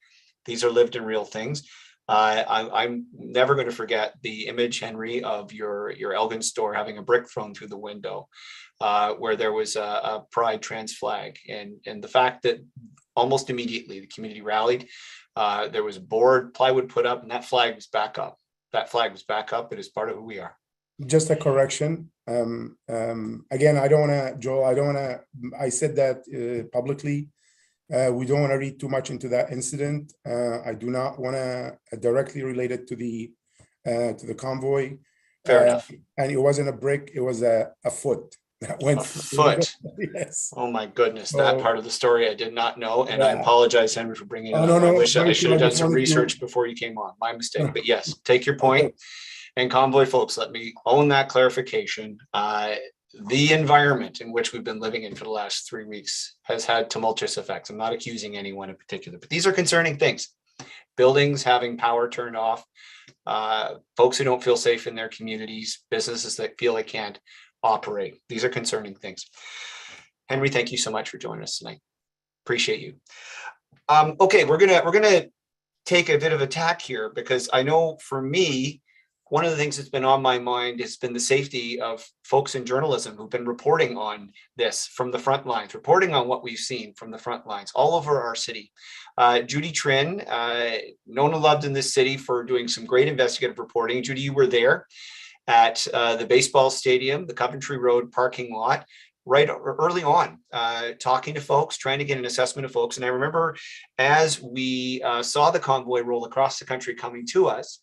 These are lived and real things. I'm never going to forget the image, Henry, of your Elgin store having a brick thrown through the window, where there was a Pride trans flag, and the fact that almost immediately the community rallied. There was a board, plywood put up, and that flag was back up. That flag was back up. It is part of who we are. Just a correction. Again, I don't want to, Joel, I said that publicly. We don't want to read too much into that incident. I do not want to directly relate it to the convoy. Fair enough. And it wasn't a brick; it was a foot that went. A foot. Yes. Oh my goodness, that part of the story I did not know, and I apologize, Henry, for bringing it up. No, I wish I should have done some wanted research before you came on. My mistake. But yes, take your point. Okay. And Convoy folks, let me own that clarification. The environment in which we've been living in for the last 3 weeks has had tumultuous effects. I'm not accusing anyone in particular, but these are concerning things. Buildings having power turned off, folks who don't feel safe in their communities, businesses that feel they can't operate. These are concerning things. Henry, thank you so much for joining us tonight. Appreciate you. Okay, we're gonna take a bit of a tack here, because I know for me, one of the things that's been on my mind has been the safety of folks in journalism who've been reporting on this from the front lines, reporting on what we've seen from the front lines all over our city. Judy Trin, known and loved in this city for doing some great investigative reporting. Judy, you were there at the baseball stadium, the Coventry Road parking lot, right early on, talking to folks, trying to get an assessment of folks. And I remember as we saw the convoy roll across the country coming to us,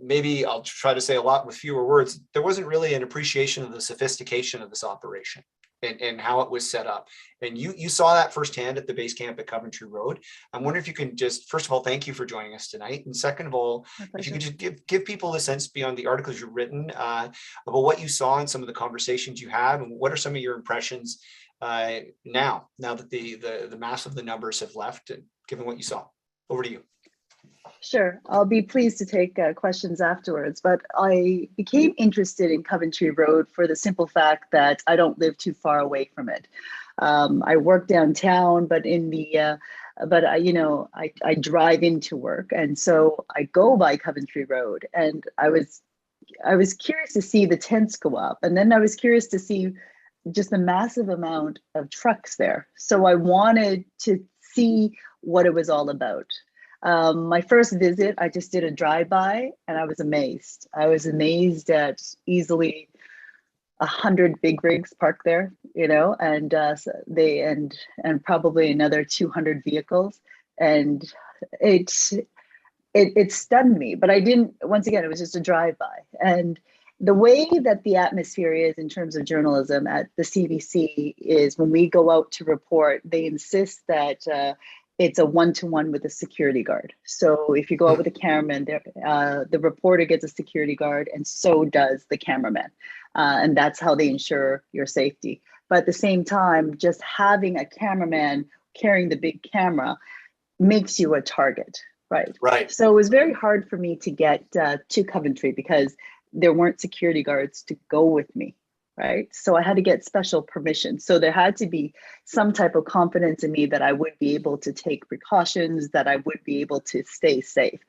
maybe I'll try to say a lot with fewer words, there wasn't really an appreciation of the sophistication of this operation and how it was set up. And you saw that firsthand at the base camp at Coventry Road. I'm wondering if you can just, first of all, thank you for joining us tonight. And second of all, if you could just give people a sense beyond the articles you've written about what you saw and some of the conversations you had, and what are some of your impressions now that the mass of the numbers have left, and given what you saw. Over to you. Sure, I'll be pleased to take questions afterwards, but I became interested in Coventry Road for the simple fact that I don't live too far away from it. I work downtown, but I drive into work, and so I go by Coventry Road, and I was curious to see the tents go up, and then I was curious to see just the massive amount of trucks there. So I wanted to see what it was all about. My first visit, I just did a drive-by, and I was amazed. I was amazed at easily 100 big rigs parked there, and and probably another 200 vehicles, and it stunned me. But I didn't. Once again, it was just a drive-by, and the way that the atmosphere is in terms of journalism at the CBC is when we go out to report, they insist that it's a one-to-one with a security guard. So if you go out with a cameraman, the reporter gets a security guard, and so does the cameraman. And that's how they ensure your safety. But at the same time, just having a cameraman carrying the big camera makes you a target, right? Right. So it was very hard for me to get to Coventry because there weren't security guards to go with me, right? So I had to get special permission. So there had to be some type of confidence in me that I would be able to take precautions, that I would be able to stay safe.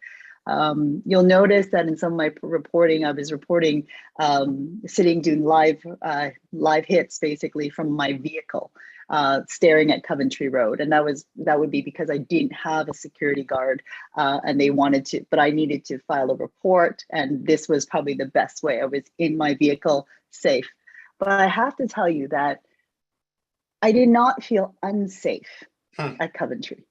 You'll notice that in some of my reporting, I was reporting sitting doing live hits basically from my vehicle, staring at Coventry Road, and that would be because I didn't have a security guard, and they wanted to, but I needed to file a report, and this was probably the best way. I was in my vehicle, safe. But I have to tell you that I did not feel unsafe at Coventry.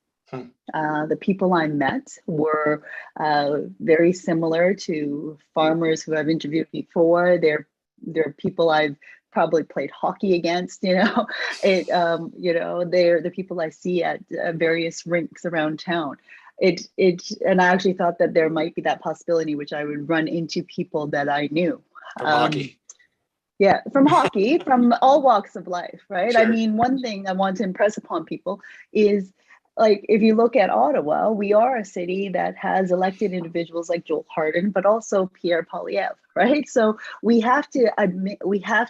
The people I met were very similar to farmers who I've interviewed before. They're people I've probably played hockey against. They're the people I see at various rinks around town. And I actually thought that there might be that possibility, which I would run into people that I knew. From hockey. Yeah, from hockey, from all walks of life, right? Sure. I mean, one thing I want to impress upon people is, like, if you look at Ottawa, we are a city that has elected individuals like Joel Harden, but also Pierre Poilievre, right? So we have to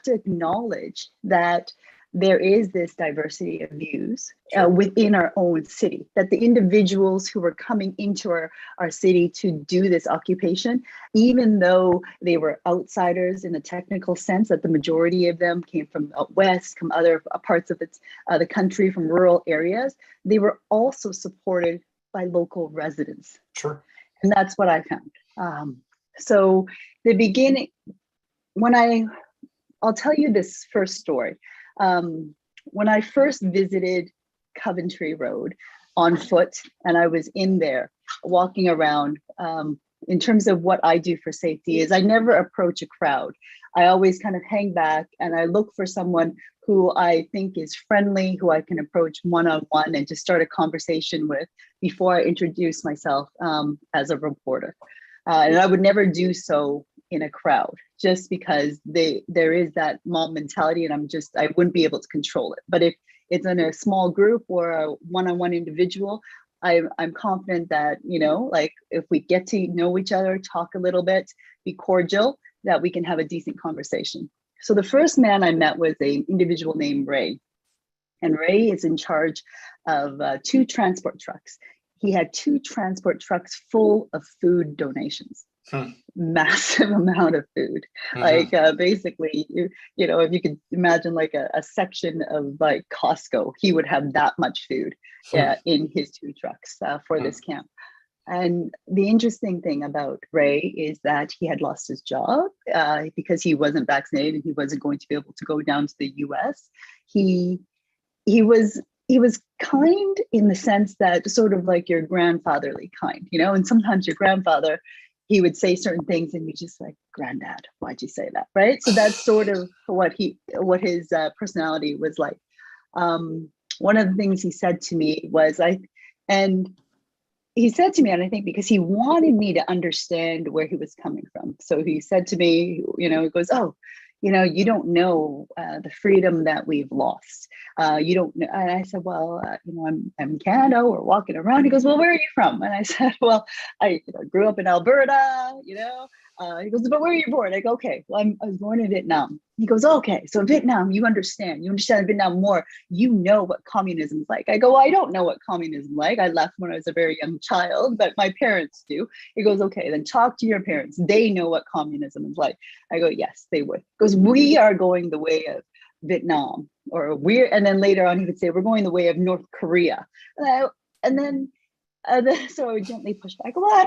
acknowledge that there is this diversity of views within our own city, that the individuals who were coming into our city to do this occupation, even though they were outsiders in a technical sense, that the majority of them came from out west, from other parts of the country, from rural areas, they were also supported by local residents. Sure. And that's what I found. So the beginning, I'll tell you this first story. When I first visited Coventry Road on foot, and I was in there walking around, in terms of what I do for safety is I never approach a crowd. I always kind of hang back and I look for someone who I think is friendly, who I can approach one-on-one and just start a conversation with before I introduce myself as a reporter. And I would never do so in a crowd, just because there is that mob mentality, and I wouldn't be able to control it. But if it's in a small group or a one-on-one individual, I'm confident that, like, if we get to know each other, talk a little bit, be cordial, that we can have a decent conversation. So the first man I met was an individual named Ray, and Ray is in charge of 2 transport trucks. He had 2 transport trucks full of food donations. Massive amount of food. Like basically, if you could imagine like a section of like Costco, he would have that much food in his 2 trucks for this camp. And the interesting thing about Ray is that he had lost his job because he wasn't vaccinated and he wasn't going to be able to go down to the US. He was kind in the sense that sort of like your grandfatherly kind, and sometimes your grandfather, he would say certain things and you're just like, Granddad, why'd you say that? Right. So that's sort of what his personality was like. One of the things he said to me was, and I think because he wanted me to understand where he was coming from. So he said to me, he goes, oh, you don't know the freedom that we've lost. You don't know. And I said, well, I'm in Canada, we're walking around. He goes, well, where are you from? And I said, well, I grew up in Alberta, He goes, but where are you born? I go, okay, well, I was born in Vietnam. He goes, okay, so Vietnam, you understand Vietnam more. You know what communism is like. I go, well, I don't know what communism is like. I left when I was a very young child, but my parents do. He goes, okay, then talk to your parents. They know what communism is like. I go, yes, they would. He goes, we are going the way of Vietnam, and then later on he would say, we're going the way of North Korea. And then so I would gently push back. Well, I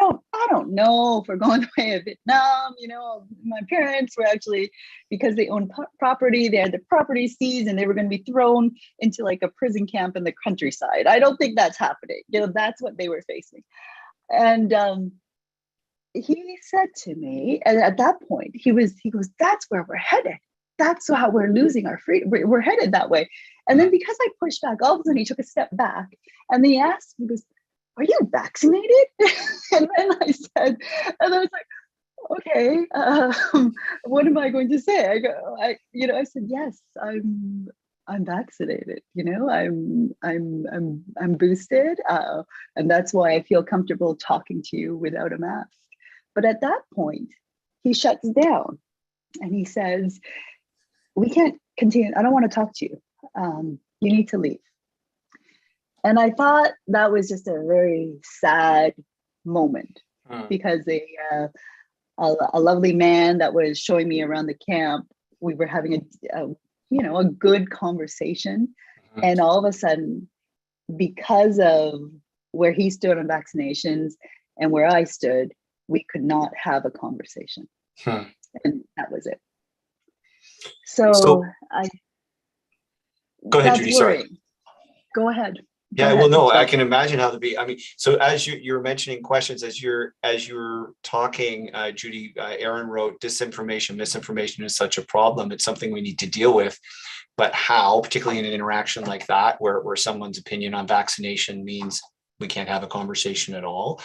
don't know if we're going the way of Vietnam. My parents were actually, because they owned property, they had the property seized and they were going to be thrown into like a prison camp in the countryside. I don't think that's happening. That's what they were facing. And he said to me, and at that point, he goes, that's where we're headed. That's how we're losing our freedom. We're headed that way. And then because I pushed back, all of a sudden he took a step back and then he asked me, he goes, are you vaccinated? And then I said, and I was like, okay, what am I going to say? I said, yes, I'm vaccinated, I'm boosted, and that's why I feel comfortable talking to you without a mask. But at that point, he shuts down and he says, we can't continue. I don't want to talk to you. You need to leave. And I thought that was just a very sad moment because a lovely man that was showing me around the camp, we were having a good conversation. And all of a sudden, because of where he stood on vaccinations and where I stood, we could not have a conversation. And that was it. So I go ahead, Judy. worrying. Sorry. Go ahead. Yeah, well, no, I can imagine how to be. I mean, so as you're mentioning questions, as you're talking, Judy, Aaron wrote, disinformation, misinformation is such a problem. It's something we need to deal with. But how, particularly in an interaction like that, where someone's opinion on vaccination means we can't have a conversation at all.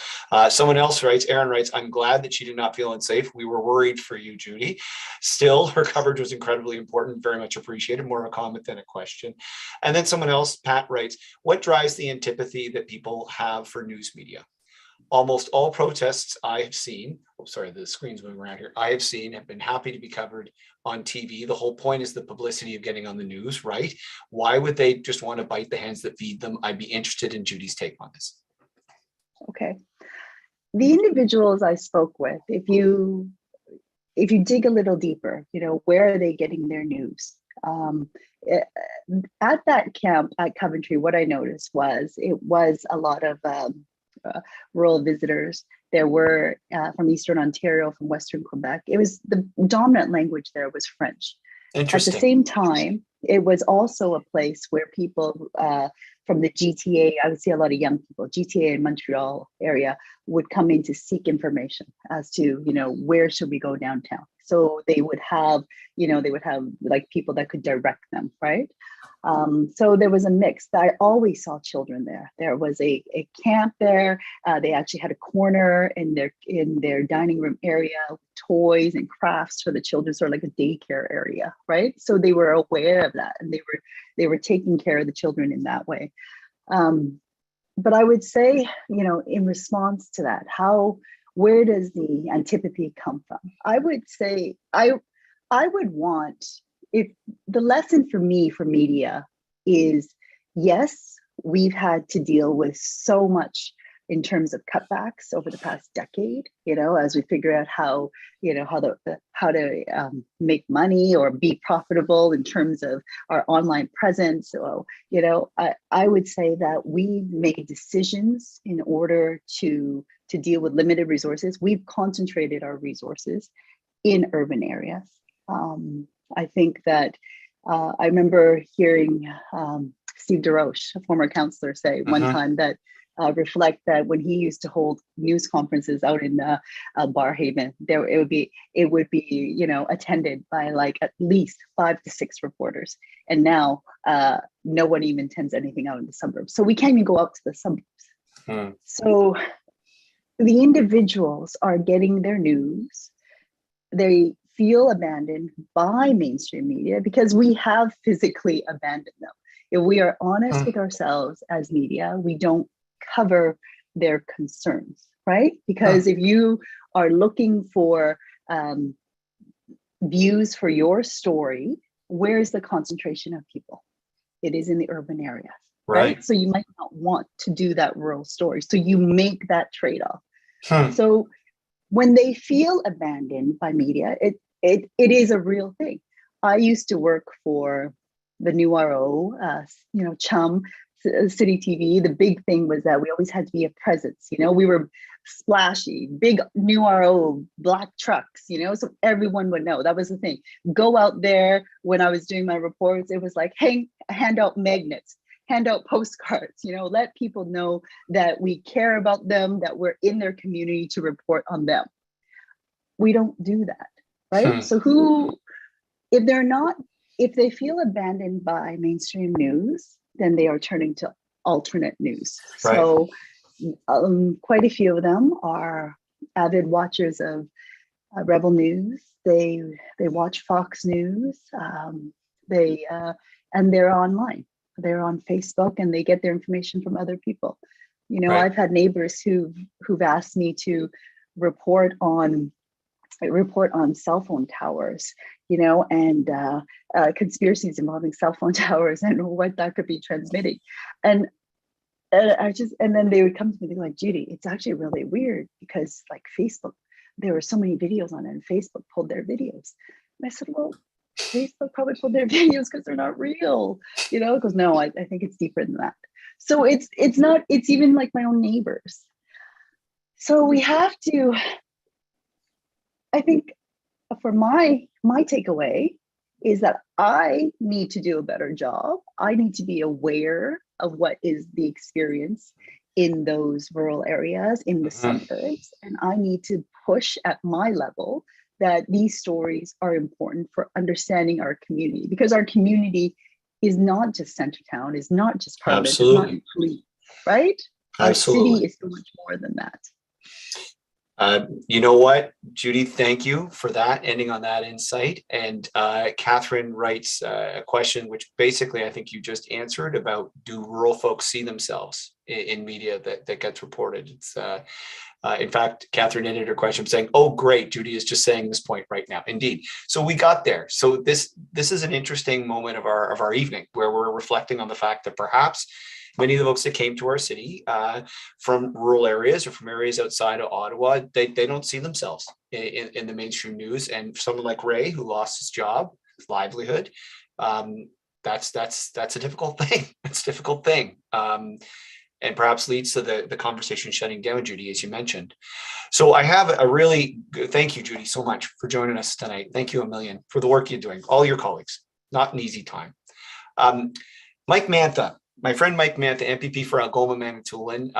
Someone else writes, Aaron writes, I'm glad that she did not feel unsafe. We were worried for you, Judy. Still, her coverage was incredibly important, very much appreciated, more of a comment than a question. And then someone else, Pat writes, what drives the antipathy that people have for news media? Almost all protests I have seen, the screen's moving around here, I have seen have been happy to be covered on TV. The whole point is the publicity of getting on the news, right? Why would they just want to bite the hands that feed them? I'd be interested in Judy's take on this. Okay. The individuals I spoke with, if you dig a little deeper, where are they getting their news? At that camp at Coventry, what I noticed was it was a lot of rural visitors. There were from Eastern Ontario, from Western Quebec. It was the dominant language there was French. At the same time, it was also a place where people from the GTA, I would see a lot of young people, GTA and Montreal area, would come in to seek information as to, where should we go downtown? So they would have, like people that could direct them, right? So there was a mix. I always saw children there. There was a camp there. They actually had a corner in their dining room area, with toys and crafts for the children, sort of like a daycare area, right? So they were aware of that, and they were taking care of the children in that way. But I would say, in response to that, where does the antipathy come from? I would say I would want, if the lesson for me for media is, yes, we've had to deal with so much in terms of cutbacks over the past decade, as we figure out how to make money or be profitable in terms of our online presence. So, I would say that we made decisions in order to deal with limited resources. We've concentrated our resources in urban areas. I think that I remember hearing Steve DeRoche, a former counselor, say one time that reflect that when he used to hold news conferences out in Barhaven, it would be attended by like at least 5 to 6 reporters, and now no one even attends anything out in the suburbs. So we can't even go out to the suburbs. So the individuals are getting their news. They feel abandoned by mainstream media because we have physically abandoned them. If we are honest with ourselves as media, we don't cover their concerns, right? Because if you are looking for views for your story, where's the concentration of people? It is in the urban areas, right? So you might not want to do that rural story. So you make that trade-off. So when they feel abandoned by media, it is a real thing. I used to work for the New RO, Chum, City TV. The big thing was that we always had to be a presence. We were splashy, big New RO, black trucks, so everyone would know. That was the thing. Go out there. When I was doing my reports, it was like, hey, hand out magnets, hand out postcards, let people know that we care about them, that we're in their community to report on them. We don't do that, right? So if they feel abandoned by mainstream news, then they are turning to alternate news. Right. So quite a few of them are avid watchers of Rebel News. They watch Fox News. They and they're online. They're on Facebook, and they get their information from other people. You know, Right. I've had neighbors who've asked me to report on cell phone towers, you know, and conspiracies involving cell phone towers and what that could be transmitting. And and then they would come to me, they're like, Judy, it's actually really weird because like Facebook, there were so many videos on it and Facebook pulled their videos. And I said, well, Facebook probably pulled their videos because they're not real, you know, because no, I think it's deeper than that. So it's even like my own neighbors. So we have to, I think for my takeaway is that I need to do a better job. I need to be aware of what is the experience in those rural areas, in the suburbs, and I need to push at my level that these stories are important for understanding our community, because our community is not just Centertown, is not just Parliament, Absolutely. is not Fleet, right? Absolutely. Our city is so much more than that. You know what, Judy, thank you for that, ending on that insight. And Catherine writes a question, which basically I think you just answered, about do rural folks see themselves in media that gets reported? It's in fact, Catherine ended her question saying, oh, great, Judy is just saying this point right now. Indeed. So we got there. So this is an interesting moment of our evening, where we're reflecting on the fact that perhaps many of the folks that came to our city from rural areas or from areas outside of Ottawa, they don't see themselves in the mainstream news. And someone like Ray, who lost his job, his livelihood, that's a difficult thing. It's a difficult thing. And perhaps leads to the conversation shutting down, Judy, as you mentioned. So I have a really good, thank you, Judy, so much for joining us tonight. Thank you a million for the work you're doing, all your colleagues. Not an easy time. Mike Mantha, my friend Mike Mantha, MPP for Algoma Manitoulin,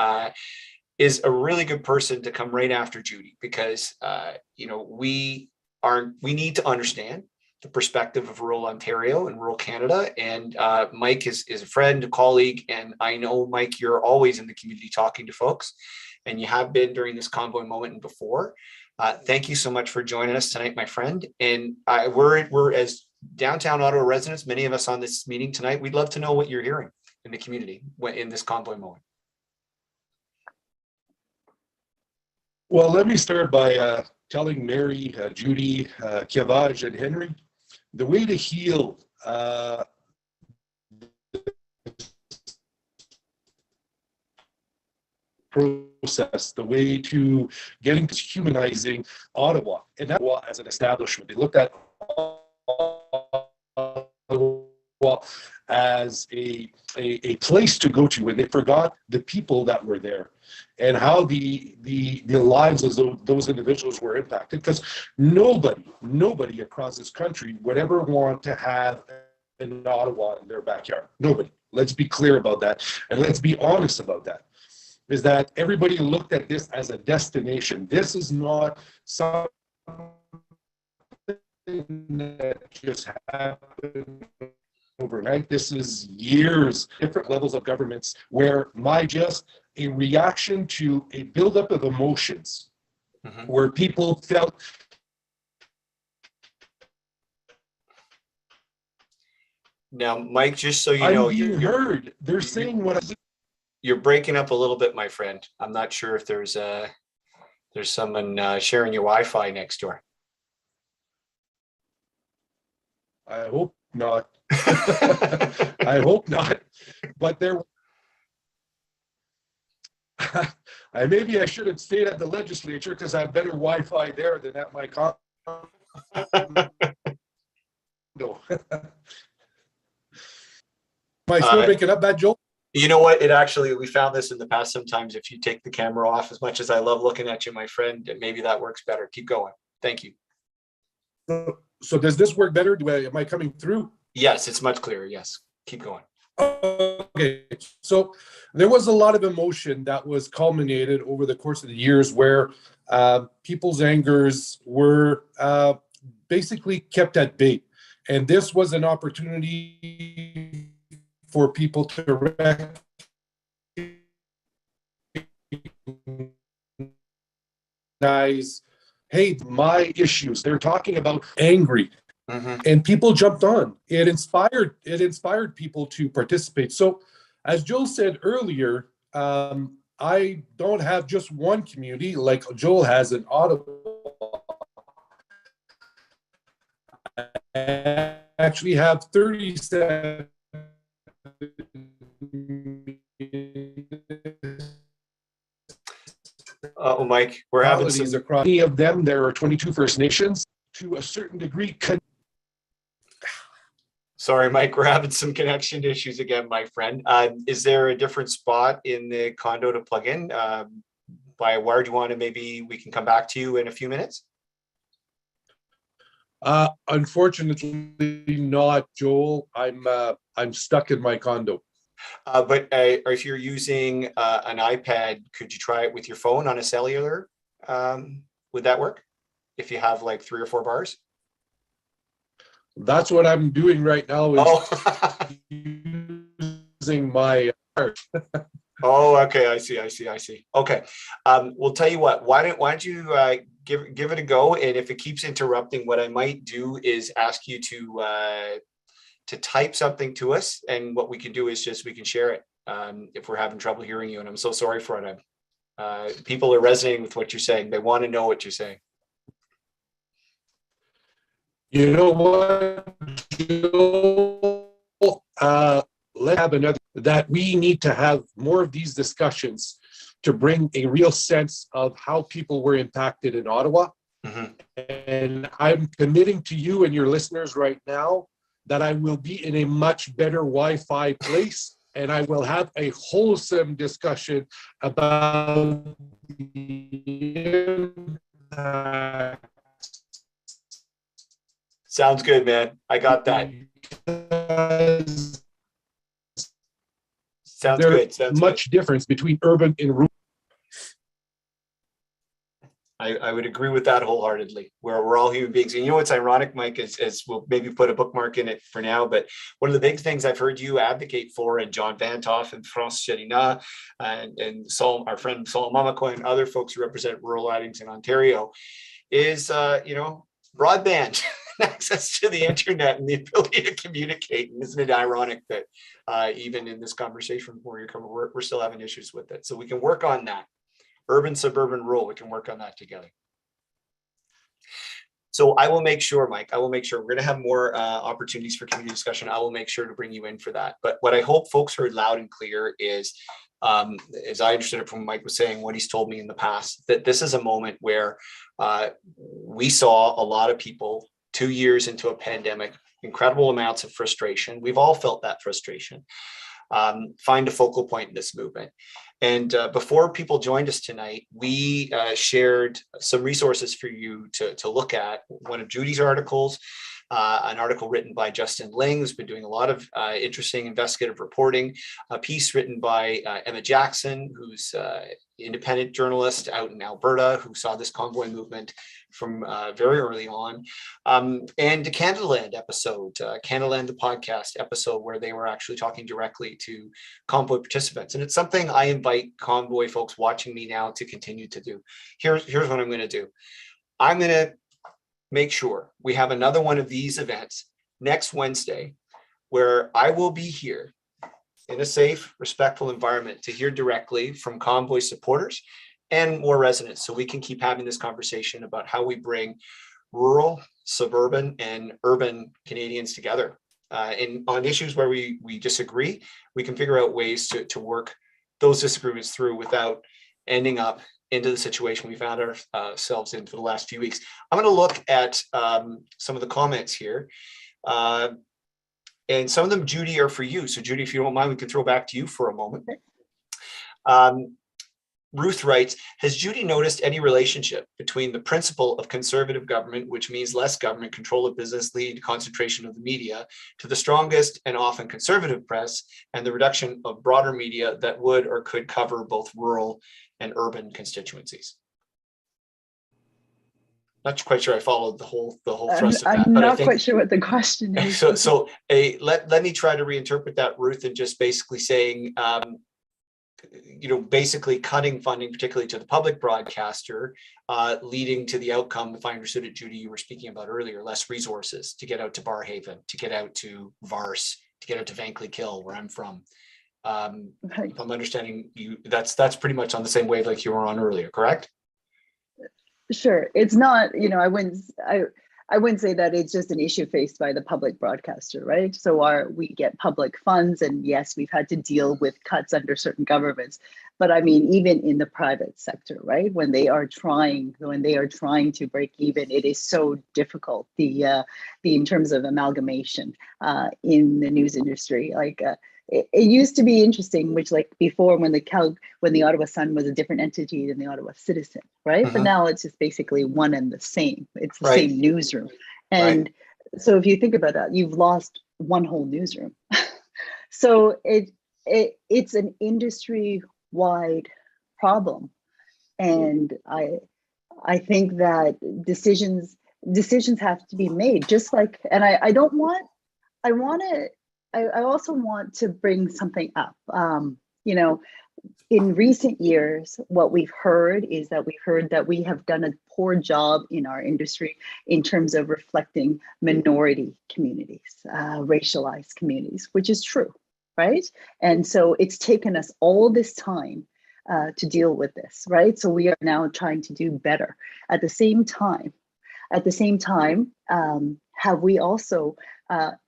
is a really good person to come right after Judy, because you know, we need to understand the perspective of rural Ontario and rural Canada. And Mike is a friend, a colleague, and I know, Mike, you're always in the community talking to folks, and you have been during this convoy moment and before. Thank you so much for joining us tonight, my friend. And we're as downtown Ottawa residents, many of us on this meeting tonight, we'd love to know what you're hearing in the community in this convoy moment. Well, let me start by telling Mary, Judy, Kiavaj, and Henry, the way to heal process, the way to getting to humanizing Ottawa, and Ottawa as an establishment. They looked at Ottawa as a place to go to, and they forgot the people that were there and how the lives of those individuals were impacted, because nobody across this country would ever want to have an Ottawa in their backyard. Nobody. Let's be clear about that, and let's be honest about that. Is that everybody looked at this as a destination. This is not something that just happened overnight. This is years, different levels of governments, where just a reaction to a buildup of emotions, where people felt. Now, Mike, just so you know, you heard. They're saying what you're breaking up a little bit, my friend. I'm not sure if there's someone sharing your Wi-Fi next door. I hope not. I hope not. But there. Maybe I should have stayed at the legislature, because I have better Wi-Fi there than at my condo. No. Am I still breaking up, Bad Joel? You know what? We found this in the past. Sometimes if you take the camera off, as much as I love looking at you, my friend, maybe that works better. Keep going. Thank you. So does this work better? Am I coming through? Yes, it's much clearer. Yes. Keep going. Okay. So there was a lot of emotion that was culminated over the course of the years, where people's angers were basically kept at bay. And this was an opportunity for people to recognize, hey, my issues. They're talking about angry. and people jumped on. It inspired people to participate. So as Joel said earlier, I don't have just one community like Joel has in Ottawa. I actually have 37 Mike, we're having some across. Many of them, there are 22 First Nations. To a certain degree, Sorry, Mike, we're having some connection issues again, my friend. Is there a different spot in the condo to plug in by wire? Do you want to, maybe we can come back to you in a few minutes? Unfortunately not, Joel. I'm stuck in my condo. But if you're using an iPad, could you try it with your phone on a cellular? Would that work? If you have like 3 or 4 bars? That's what I'm doing right now, is using my Oh, okay. I see. Okay. We'll tell you what, why don't you give it a go? And if it keeps interrupting, what I might do is ask you to type something to us. And what we can do is just, we can share it if we're having trouble hearing you. And I'm so sorry for it. People are resonating with what you're saying. They want to know what you're saying. You know what, Joel? Let's have another, that we need to have more of these discussions to bring a real sense of how people were impacted in Ottawa. And I'm committing to you and your listeners right now that I will be in a much better Wi-Fi place, and I will have a wholesome discussion about the impact. Sounds good, man. I got that. Sounds good. Sounds much difference between urban and rural. I would agree with that wholeheartedly. We're all human beings. And you know what's ironic, Mike, is we'll maybe put a bookmark in it for now, but one of the big things I've heard you advocate for, and John Vantoff and France Cherina and Saul, our friend Saul Mamako, and other folks who represent rural ridings in Ontario, is broadband, access to the internet, and the ability to communicate. And isn't it ironic that even in this conversation where you're coming, we're still having issues with it. So we can work on that. Urban, suburban, rural, we can work on that together. So I will make sure, Mike, we're going to have more opportunities for community discussion. I will make sure to bring you in for that. But what I hope folks heard loud and clear is, as I understood it from what Mike was saying, what he's told me in the past, that this is a moment where we saw a lot of people 2 years into a pandemic, incredible amounts of frustration. We've all felt that frustration. Find a focal point in this movement. And before people joined us tonight, we shared some resources for you to look at. One of Judy's articles, an article written by Justin Ling, who's been doing a lot of interesting investigative reporting, a piece written by Emma Jackson, who's an independent journalist out in Alberta, who saw this convoy movement from very early on, and the Canadaland episode, Canadaland, the podcast episode, where they were actually talking directly to convoy participants. And it's something I invite convoy folks watching me now to continue to do. Here's what I'm going to do. I'm going to make sure we have another one of these events next Wednesday, where I will be here in a safe, respectful environment to hear directly from convoy supporters and more residents, so we can keep having this conversation about how we bring rural, suburban, and urban Canadians together. And on issues where we disagree, we can figure out ways to work those disagreements through without ending up into the situation we found ourselves in for the last few weeks. I'm going to look at some of the comments here. And some of them, Judy, are for you. So Judy, if you don't mind, we can throw back to you for a moment. Ruth writes, has Judy noticed any relationship between the principle of conservative government, which means less government control of business, lead concentration of the media, to the strongest and often conservative press, and the reduction of broader media that would or could cover both rural and urban constituencies? Not quite sure I followed the whole thrust of that. I'm not quite sure what the question is. So let me try to reinterpret that, Ruth, and just basically saying, basically cutting funding, particularly to the public broadcaster, leading to the outcome, if I understood it, Judy, you were speaking about earlier, less resources to get out to Barrhaven, to get out to Vars, to get out to Vankleek Hill, where I'm from. Right. If I'm understanding you, that's pretty much on the same wave like you were on earlier, correct? Sure. It's not, I wouldn't say that it's just an issue faced by the public broadcaster, right? So we get public funds, and yes, we've had to deal with cuts under certain governments. But I mean, even in the private sector, right? When they are trying to break even, it is so difficult. The in terms of amalgamation in the news industry, it used to be interesting, which like before when the Ottawa Sun was a different entity than the Ottawa Citizen, right? But now it's just basically one and the same. It's the same newsroom. And so if you think about that, you've lost one whole newsroom. So it's an industry-wide problem. And I think that decisions have to be made, just like, and I also want to bring something up. In recent years, what we've heard is that we have done a poor job in our industry in terms of reflecting minority communities, racialized communities, which is true, right? And so it's taken us all this time to deal with this, right? So we are now trying to do better. At the same time, have we also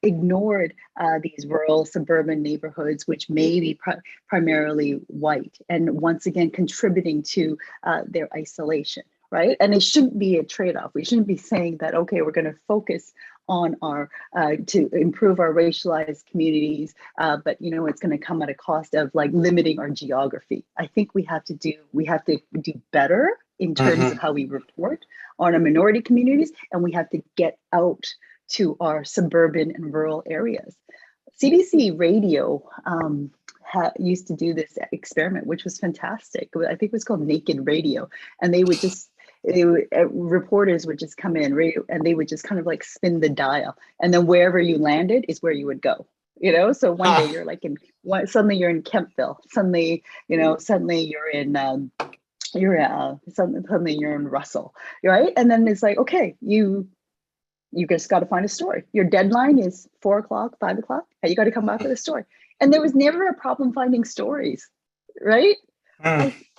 ignored these rural suburban neighborhoods, which may be primarily white, and once again contributing to their isolation, right? And it shouldn't be a trade-off. We shouldn't be saying that, okay, we're going to focus on our to improve our racialized communities, but it's going to come at a cost of like limiting our geography. I think we have to do better in terms of how we report on our minority communities, and we have to get out to our suburban and rural areas. CBC Radio used to do this experiment, which was fantastic. I think it was called Naked Radio, and reporters would just come in, and they would just kind of like spin the dial, and then wherever you landed is where you would go. So one day you're like suddenly you're in Kempville, suddenly you're in suddenly you're in Russell, right? And then it's like, okay, you just got to find a story. Your deadline is 4 o'clock, 5 o'clock, and you got to come back with a story. And there was never a problem finding stories, right?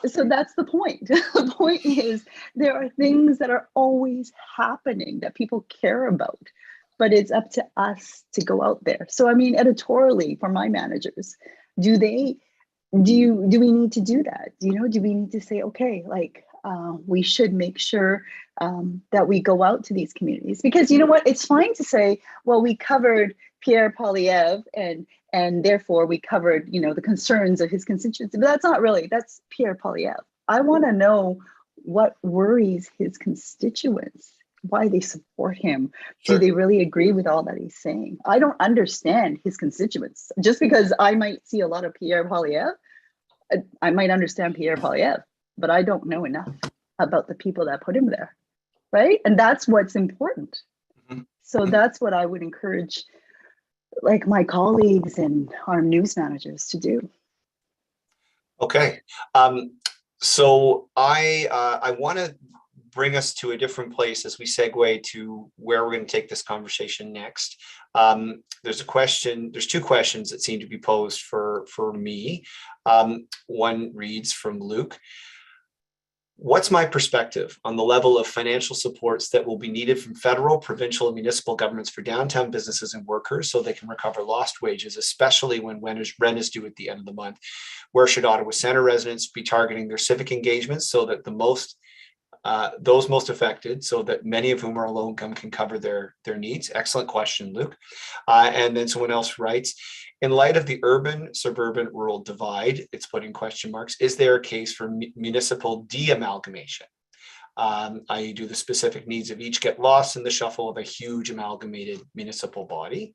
So that's the point. The point is there are things that are always happening that people care about, but it's up to us to go out there. So I mean, editorially, for my managers, do we need to do that? Do we need to say, okay, we should make sure that we go out to these communities? Because you know what, it's fine to say, well, we covered Pierre Poilievre and therefore we covered, the concerns of his constituents, but that's Pierre Poilievre. I want to know what worries his constituents, why they support him. Sure. Do they really agree with all that he's saying? I don't understand his constituents. Just because I might see a lot of Pierre Poilievre, I might understand Pierre Poilievre, but I don't know enough about the people that put him there, right? And that's what's important. So that's what I would encourage my colleagues and our news managers to do. Okay. So I want to bring us to a different place as we segue to where we're going to take this conversation next. There's two questions that seem to be posed for me. One reads from Luke. What's my perspective on the level of financial supports that will be needed from federal, provincial, and municipal governments for downtown businesses and workers so they can recover lost wages, especially when rent is due at the end of the month? Where should Ottawa Centre residents be targeting their civic engagements so that those most affected, so that many of whom are low income, can cover their needs? Excellent question, Luke. And then someone else writes, in light of the urban-suburban rural divide, it's putting question marks, is there a case for municipal de-amalgamation? I.e., do the specific needs of each get lost in the shuffle of a huge amalgamated municipal body?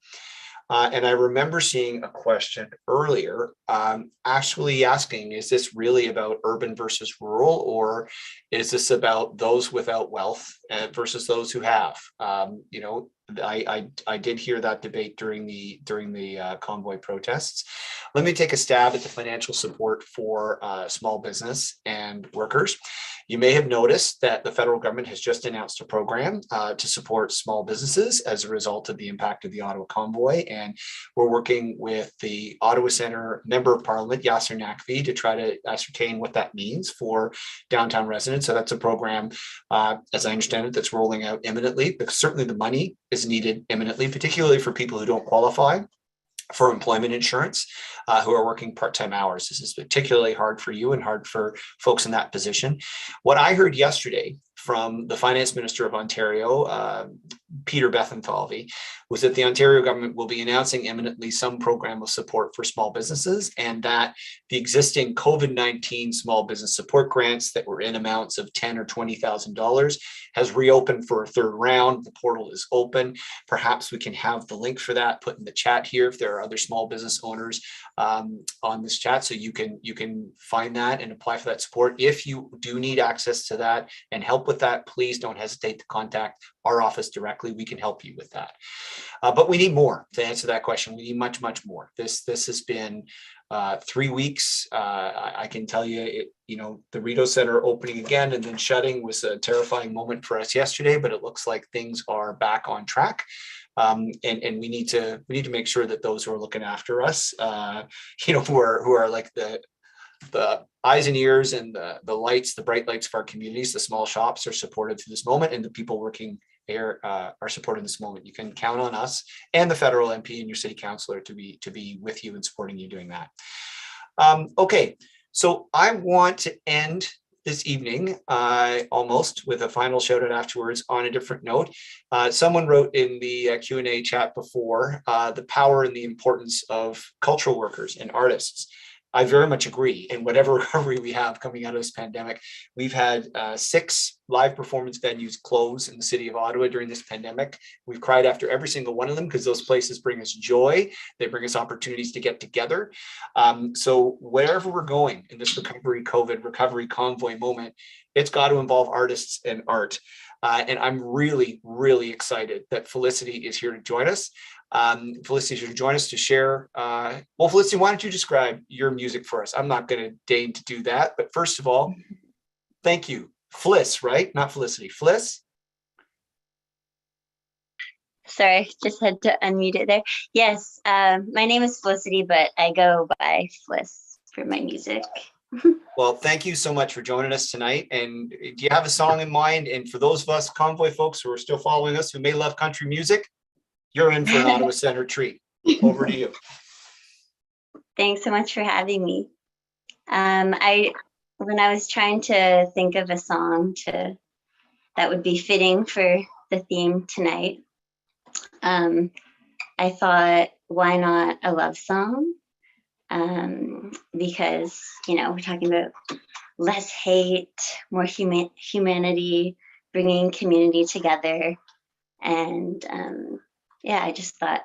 And I remember seeing a question earlier actually asking, is this really about urban versus rural, or is this about those without wealth versus those who have. You know, I did hear that debate during the convoy protests. Let me take a stab at the financial support for small business and workers. You may have noticed that the federal government has just announced a program to support small businesses as a result of the impact of the Ottawa convoy. And we're working with the Ottawa Centre Member of Parliament, Yasser Naqvi, to try to ascertain what that means for downtown residents. So that's a program, as I understand it, that's rolling out imminently, because certainly the money is needed imminently, particularly for people who don't qualify for employment insurance, who are working part-time hours. This is particularly hard for you and hard for folks in that position. What I heard yesterday from the Finance Minister of Ontario, Peter Bethlenfalvy, was that the Ontario government will be announcing imminently some program of support for small businesses, and that the existing COVID-19 small business support grants that were in amounts of $10,000 or $20,000 has reopened for a third round. The portal is open. Perhaps we can have the link for that put in the chat here if there are other small business owners on this chat, so you can find that and apply for that support. If you do need access to that and help with that, please don't hesitate to contact our office directly. We can help you with that. But we need more to answer that question. We need much, much more. This has been 3 weeks. I can tell you, the Rideau Center opening again and then shutting was a terrifying moment for us yesterday, but it looks like things are back on track. And we need to make sure that those who are looking after us, who are like the eyes and ears and the lights, the bright lights of our communities, the small shops are supported through this moment, and the people working there are supported in this moment. You can count on us and the federal MP and your city councillor to be with you and supporting you doing that. Okay, so I want to end this evening almost with a final shout out afterwards on a different note. Someone wrote in the Q&A chat before the power and the importance of cultural workers and artists. I very much agree. In whatever recovery we have coming out of this pandemic, we've had 6 live performance venues close in the city of Ottawa during this pandemic. We've cried after every single one of them because those places bring us joy. They bring us opportunities to get together. So wherever we're going in this COVID recovery convoy moment, it's got to involve artists and art. And I'm really, really excited that Felicity is here to join us. Felicity is here to join us to share. Well, Felicity, why don't you describe your music for us? I'm not going to deign to do that, but first of all, thank you. Fliss, right? Not Felicity. Fliss? Sorry, just had to unmute it there. Yes, my name is Felicity, but I go by Fliss for my music. Well, thank you so much for joining us tonight. And do you have a song in mind? And for those of us convoy folks who are still following us who may love country music, you're in for an Ottawa Centre treat. Over to you. Thanks so much for having me. When I was trying to think of a song that would be fitting for the theme tonight, I thought, why not a love song? Because, we're talking about less hate, more humanity, bringing community together. And I just thought,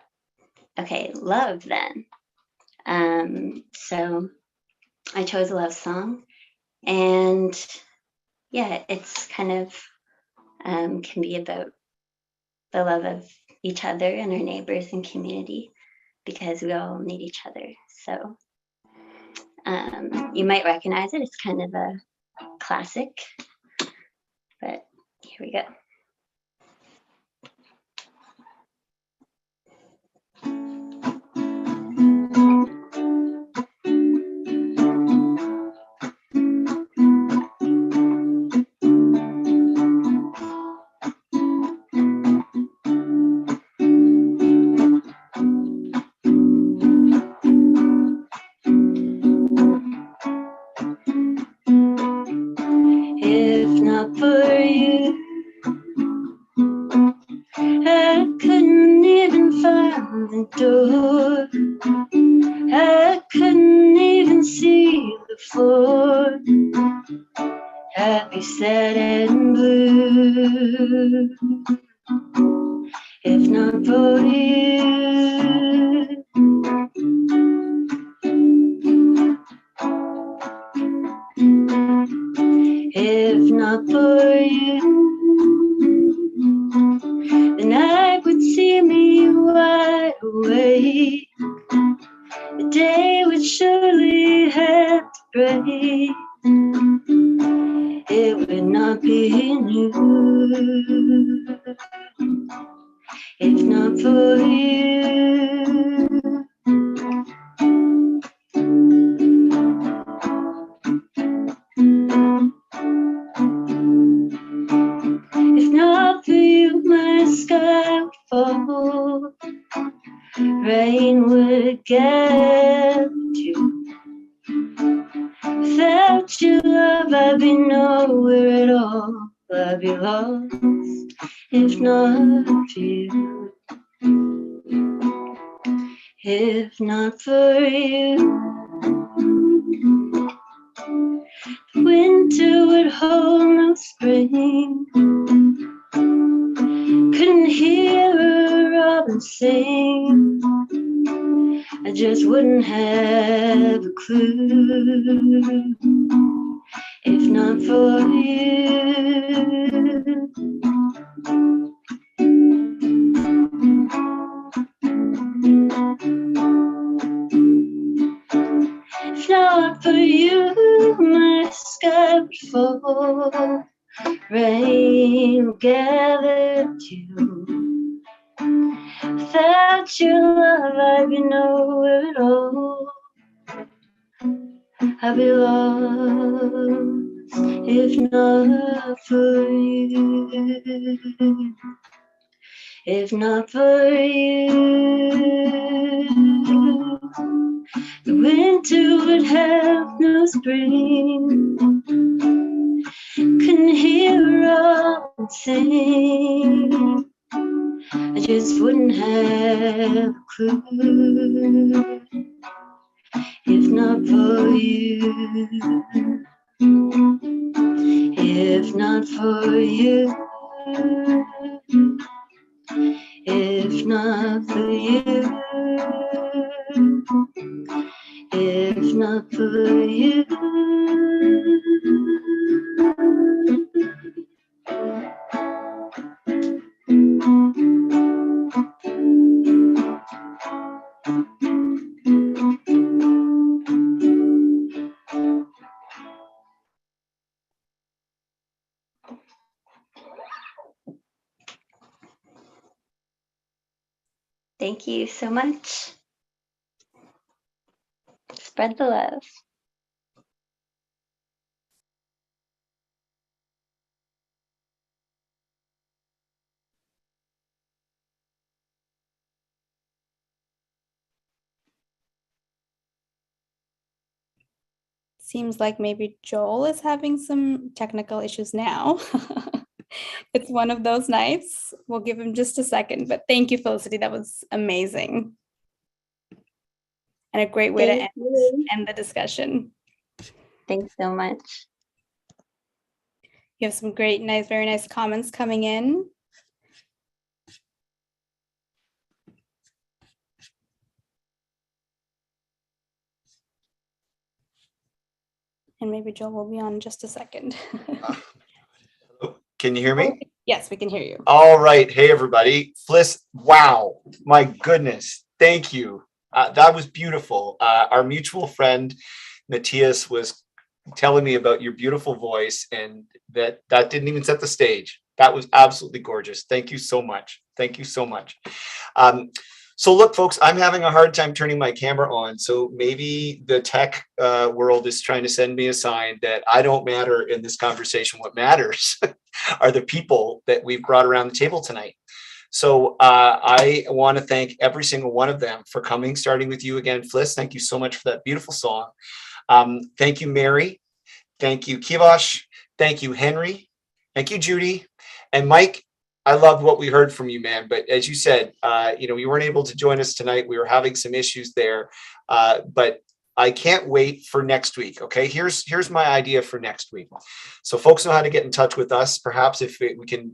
okay, love then. So I chose a love song, and it's kind of can be about the love of each other and our neighbors and community, because we all need each other. So you might recognize it. It's kind of a classic, but here we go. If not for you, I couldn't even find the door. I couldn't even see the floor. I'd be sad and blue. If not for you, if not for you, if not for you. If not for you, my sky would fall, rain would get you. Without your love, I'd be nowhere at all. I'd be lost if not for you. If not for you, winter would hold no spring. Couldn't hear a robin sing. I just wouldn't have a clue if not for you. If not for you, my sky would fall, rain would gather too. Without your love, I'd be nowhere at all. I'd be lost if not for you. If not for you, the winter would have no spring. Couldn't hear a robin sing. I just wouldn't have a clue if not for you. If not for you. If not for you. If not for you. Thank you so much. Spread the love. Seems like maybe Joel is having some technical issues now. It's one of those nights. We'll give him just a second, but thank you, Felicity. That was amazing. And a great way to end the discussion. Thanks so much. You have some great, nice, very nice comments coming in. And maybe Joel will be on in just a second. Can you hear me? Yes, we can hear you. All right. Hey, everybody. Fliss, wow. My goodness. Thank you. That was beautiful. Our mutual friend, Matthias, was telling me about your beautiful voice, and that didn't even set the stage. That was absolutely gorgeous. Thank you so much. Thank you so much. So look, folks, I'm having a hard time turning my camera on. So maybe the tech world is trying to send me a sign that I don't matter in this conversation. What matters are the people that we've brought around the table tonight. So I want to thank every single one of them for coming, starting with you again, Fliss. Thank you so much for that beautiful song. Thank you, Mary. Thank you, Kivash. Thank you, Henry. Thank you, Judy. And Mike, I loved what we heard from you, man. But as you said, you weren't able to join us tonight. We were having some issues there. But I can't wait for next week. Okay, here's my idea for next week. So folks know how to get in touch with us. Perhaps if we can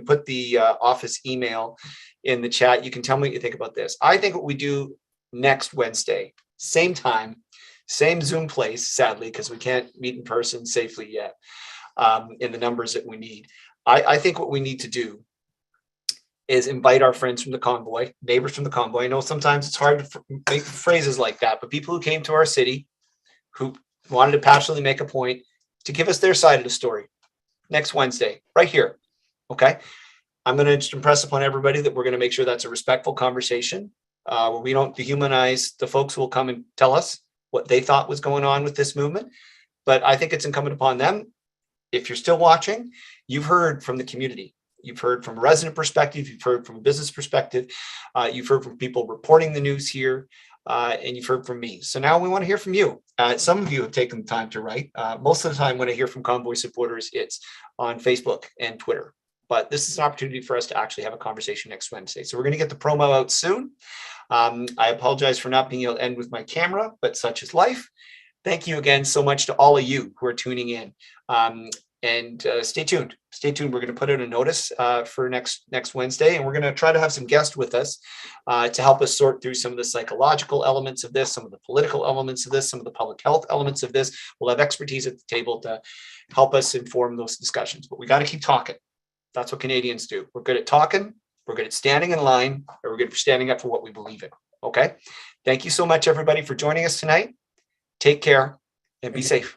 put the office email in the chat. You can tell me what you think about this. I think what we do next Wednesday, same time, same Zoom place, sadly, because we can't meet in person safely yet in the numbers that we need. I think what we need to do is invite our friends from the convoy, neighbors from the convoy. I know sometimes it's hard to make phrases like that, but people who came to our city, who wanted to passionately make a point, to give us their side of the story next Wednesday, right here. Okay. I'm going to just impress upon everybody that we're going to make sure that's a respectful conversation where we don't dehumanize the folks who will come and tell us what they thought was going on with this movement. But I think it's incumbent upon them. If you're still watching, you've heard from the community. You've heard from a resident perspective. You've heard from a business perspective. You've heard from people reporting the news here. And you've heard from me. So now we want to hear from you. Some of you have taken the time to write. Most of the time when I hear from Convoy supporters, it's on Facebook and Twitter. But this is an opportunity for us to actually have a conversation next Wednesday. So we're going to get the promo out soon. I apologize for not being able to end with my camera, but such is life. Thank you again so much to all of you who are tuning in. And stay tuned. Stay tuned. We're going to put out a notice for next Wednesday, and we're going to try to have some guests with us to help us sort through some of the psychological elements of this, some of the political elements of this, some of the public health elements of this. We'll have expertise at the table to help us inform those discussions. But we got to keep talking. That's what Canadians do. We're good at talking. We're good at standing in line, and we're good at standing up for what we believe in. Okay. Thank you so much, everybody, for joining us tonight. Take care and be safe.